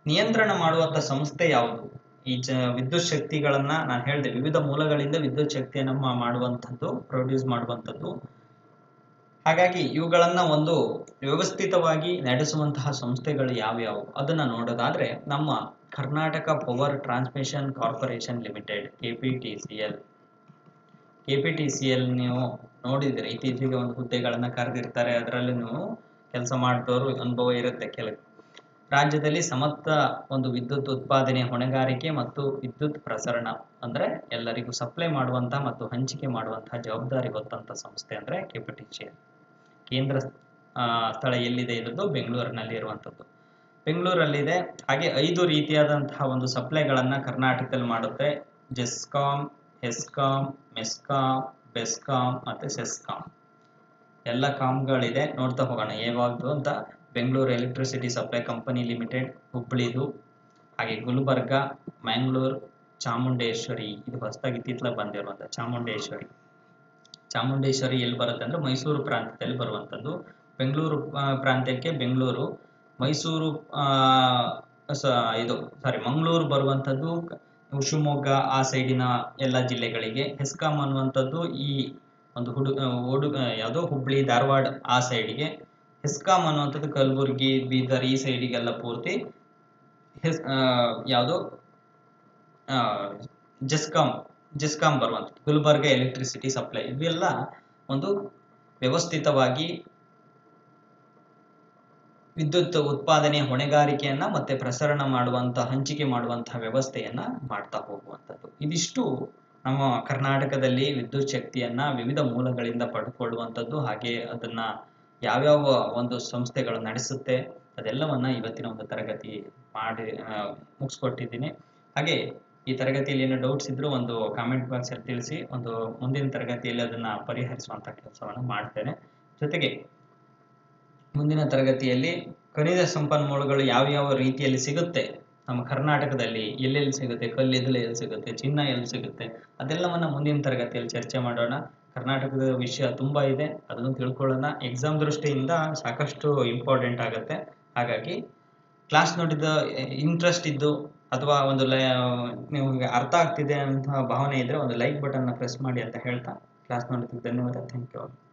S1: ನಿಯಂತ್ರಣ ಮಾಡುವಂತ ಸಂಸ್ಥೆ ಯಾವುದು? ಈ ವಿದ್ಯುತ್ ಶಕ್ತಿಗಳನ್ನ ನಾನು ಹೇಳಿದೆ, ವಿವಿಧ ಮೂಲಗಳಿಂದ ವಿದ್ಯುತ್ ಶಕ್ತಿಯನ್ನ ಮಾಡುವಂಥದ್ದು, ಪ್ರೊಡ್ಯೂಸ್ ಮಾಡುವಂಥದ್ದು. ಹಾಗಾಗಿ ಇವುಗಳನ್ನ ಒಂದು ವ್ಯವಸ್ಥಿತವಾಗಿ ನಡೆಸುವಂತಹ ಸಂಸ್ಥೆಗಳು ಯಾವ್ಯಾವು ಅದನ್ನ ನೋಡೋದಾದ್ರೆ ನಮ್ಮ Karnataka power transmission corporation limited, KPTCL ನೀವು ನೋಡಿದ್ರೆ ಇತ್ತೀಚೆಗೆ ಒಂದು ಹುದ್ದೆಗಳನ್ನ ಕರೆದಿರ್ತಾರೆ. ಅದರಲ್ಲಿ ನೀವು ಕೆಲಸ ಮಾಡಿದವರು ಅನುಭವ ಇರುತ್ತೆ ಕೆಲವು. ರಾಜ್ಯದಲ್ಲಿ ಸಮರ್ಥ ಒಂದು ವಿದ್ಯುತ್ ಉತ್ಪಾದನೆ, ಹೊಣೆಗಾರಿಕೆ ಮತ್ತು ವಿದ್ಯುತ್ ಪ್ರಸರಣ ಅಂದ್ರೆ ಎಲ್ಲರಿಗೂ ಸಪ್ಲೈ ಮಾಡುವಂತಹ ಮತ್ತು ಹಂಚಿಕೆ ಮಾಡುವಂತಹ ಜವಾಬ್ದಾರಿ ಹೊತ್ತಂತ ಸಂಸ್ಥೆ ಅಂದ್ರೆ KPTCL. ಕೇಂದ್ರ ಸ್ಥಳ ಎಲ್ಲಿದೆ? ಇರೋದು ಬೆಂಗಳೂರಿನಲ್ಲಿ ಇರುವಂಥದ್ದು. ಬೆಂಗಳೂರಲ್ಲಿದೆ. ಹಾಗೆ 5 ರೀತಿಯಾದಂತಹ ಒಂದು ಸಪ್ಲೈಗಳನ್ನ ಕರ್ನಾಟಕದಲ್ಲಿ ಮಾಡುತ್ತೆ. ಜೆಸ್ಕಾಂ, ಹೆಸ್ಕಾಂ, ಮೆಸ್ಕಾಂ, ಬೆಸ್ಕಾಂ ಮತ್ತೆ ಸೆಸ್ಕಾಂ. ಎಲ್ಲ ಕಾಮ್ಗಳಿದೆ, ನೋಡ್ತಾ ಹೋಗೋಣ ಯಾವಾಗ್ದು ಅಂತ. Bengaluru electricity supply company limited ಹುಬ್ಬಳ್ಳಿದು, ಹಾಗೆ ಗುಲ್ಬರ್ಗ, ಮ್ಯಾಂಗ್ಳೂರ್, ಚಾಮುಂಡೇಶ್ವರಿ, ಇದು ಹೊಸದಾಗಿ ಇತ್ತೀಚೆಗೆ ಬಂದಿರುವಂಥ ಚಾಮುಂಡೇಶ್ವರಿ ಎಲ್ಲಿ ಬರುತ್ತೆ ಅಂದ್ರೆ ಮೈಸೂರು ಪ್ರಾಂತ್ಯದಲ್ಲಿ ಬರುವಂಥದ್ದು. ಬೆಂಗಳೂರು ಪ್ರಾಂತ್ಯಕ್ಕೆ ಬೆಂಗಳೂರು, ಮೈಸೂರು ಮಂಗಳೂರು ಬರುವಂಥದ್ದು ಶಿವಮೊಗ್ಗ ಆ ಸೈಡಿನ ಎಲ್ಲ ಜಿಲ್ಲೆಗಳಿಗೆ. ಹೆಸ್ಕಾಂ ಅನ್ನುವಂಥದ್ದು ಈ ಒಂದು ಯಾವುದೋ ಹುಬ್ಬಳ್ಳಿ ಧಾರವಾಡ ಆ ಸೈಡಿಗೆ. ಹೆಸ್ಕಾಂ ಅನ್ನುವಂಥದ್ದು ಕಲಬುರ್ಗಿ, ಬೀದರ್ ಈ ಸೈಡಿಗೆಲ್ಲ ಪೂರ್ತಿ. ಯಾವುದು ಜೆಸ್ಕಾಂ ಬರುವಂಥದ್ದು ಗುಲ್ಬರ್ಗ ಎಲೆಕ್ಟ್ರಿಸಿಟಿ ಸಪ್ಲೈ. ಇವೆಲ್ಲ ಒಂದು ವ್ಯವಸ್ಥಿತವಾಗಿ ವಿದ್ಯುತ್ ಉತ್ಪಾದನೆ, ಹೊಣೆಗಾರಿಕೆಯನ್ನ ಮತ್ತೆ ಪ್ರಸರಣ ಮಾಡುವಂತಹ, ಹಂಚಿಕೆ ಮಾಡುವಂತಹ ವ್ಯವಸ್ಥೆಯನ್ನ ಮಾಡ್ತಾ ಹೋಗುವಂಥದ್ದು. ಇದಿಷ್ಟು ನಮ್ಮ ಕರ್ನಾಟಕದಲ್ಲಿ ವಿದ್ಯುತ್ ಶಕ್ತಿಯನ್ನ ವಿವಿಧ ಮೂಲಗಳಿಂದ ಪಡ್ಕೊಳ್ಳುವಂಥದ್ದು. ಹಾಗೆ ಅದನ್ನ ಯಾವ್ಯಾವ ಒಂದು ಸಂಸ್ಥೆಗಳು ನಡೆಸುತ್ತೆ ಅದೆಲ್ಲವನ್ನ ಇವತ್ತಿನ ಒಂದು ತರಗತಿ ಮಾಡಿ ಮುಗಿಸ್ಕೊಟ್ಟಿದ್ದೀನಿ. ಹಾಗೆ ಈ ತರಗತಿಯಲ್ಲಿ ಏನೋ ಡೌಟ್ಸ್ ಇದ್ರು ಒಂದು ಕಾಮೆಂಟ್ ಬಾಕ್ಸ್ ಅಲ್ಲಿ ತಿಳಿಸಿ. ಒಂದು ಮುಂದಿನ ತರಗತಿಯಲ್ಲಿ ಅದನ್ನ ಪರಿಹರಿಸುವಂತ ಕೆಲಸವನ್ನು ಮಾಡ್ತೇನೆ. ಜೊತೆಗೆ ಮುಂದಿನ ತರಗತಿಯಲ್ಲಿ ಖನಿಜ ಸಂಪನ್ಮೂಲಗಳು ಯಾವ ರೀತಿಯಲ್ಲಿ ಸಿಗುತ್ತೆ ನಮ್ಮ ಕರ್ನಾಟಕದಲ್ಲಿ, ಎಲ್ಲೆಲ್ಲಿ ಸಿಗುತ್ತೆ, ಕಲ್ಲಿದ್ದಲು ಎಲ್ಲಿ ಸಿಗುತ್ತೆ, ಚಿನ್ನ ಎಲ್ಲಿ ಸಿಗುತ್ತೆ, ಅದೆಲ್ಲವನ್ನ ಮುಂದಿನ ತರಗತಿಯಲ್ಲಿ ಚರ್ಚೆ ಮಾಡೋಣ. ಕರ್ನಾಟಕದ ವಿಷಯ ತುಂಬಾ ಇದೆ, ಅದನ್ನು ತಿಳ್ಕೊಳ್ಳೋಣ. ಎಕ್ಸಾಮ್ ದೃಷ್ಟಿಯಿಂದ ಸಾಕಷ್ಟು ಇಂಪಾರ್ಟೆಂಟ್ ಆಗುತ್ತೆ. ಹಾಗಾಗಿ ಕ್ಲಾಸ್ ನೋಡಿದ ಇಂಟ್ರೆಸ್ಟ್ ಇದ್ದು ಅಥವಾ ಒಂದು ನಿಮಗೆ ಅರ್ಥ ಆಗ್ತಿದೆ ಅಂತ ಭಾವನೆ ಇದ್ರೆ ಒಂದು ಲೈಕ್ ಬಟನ್ನ ಪ್ರೆಸ್ ಮಾಡಿ ಅಂತ ಹೇಳ್ತಾ ಕ್ಲಾಸ್ ನೋಡೋದಕ್ಕೆ ಧನ್ಯವಾದ. Thank you.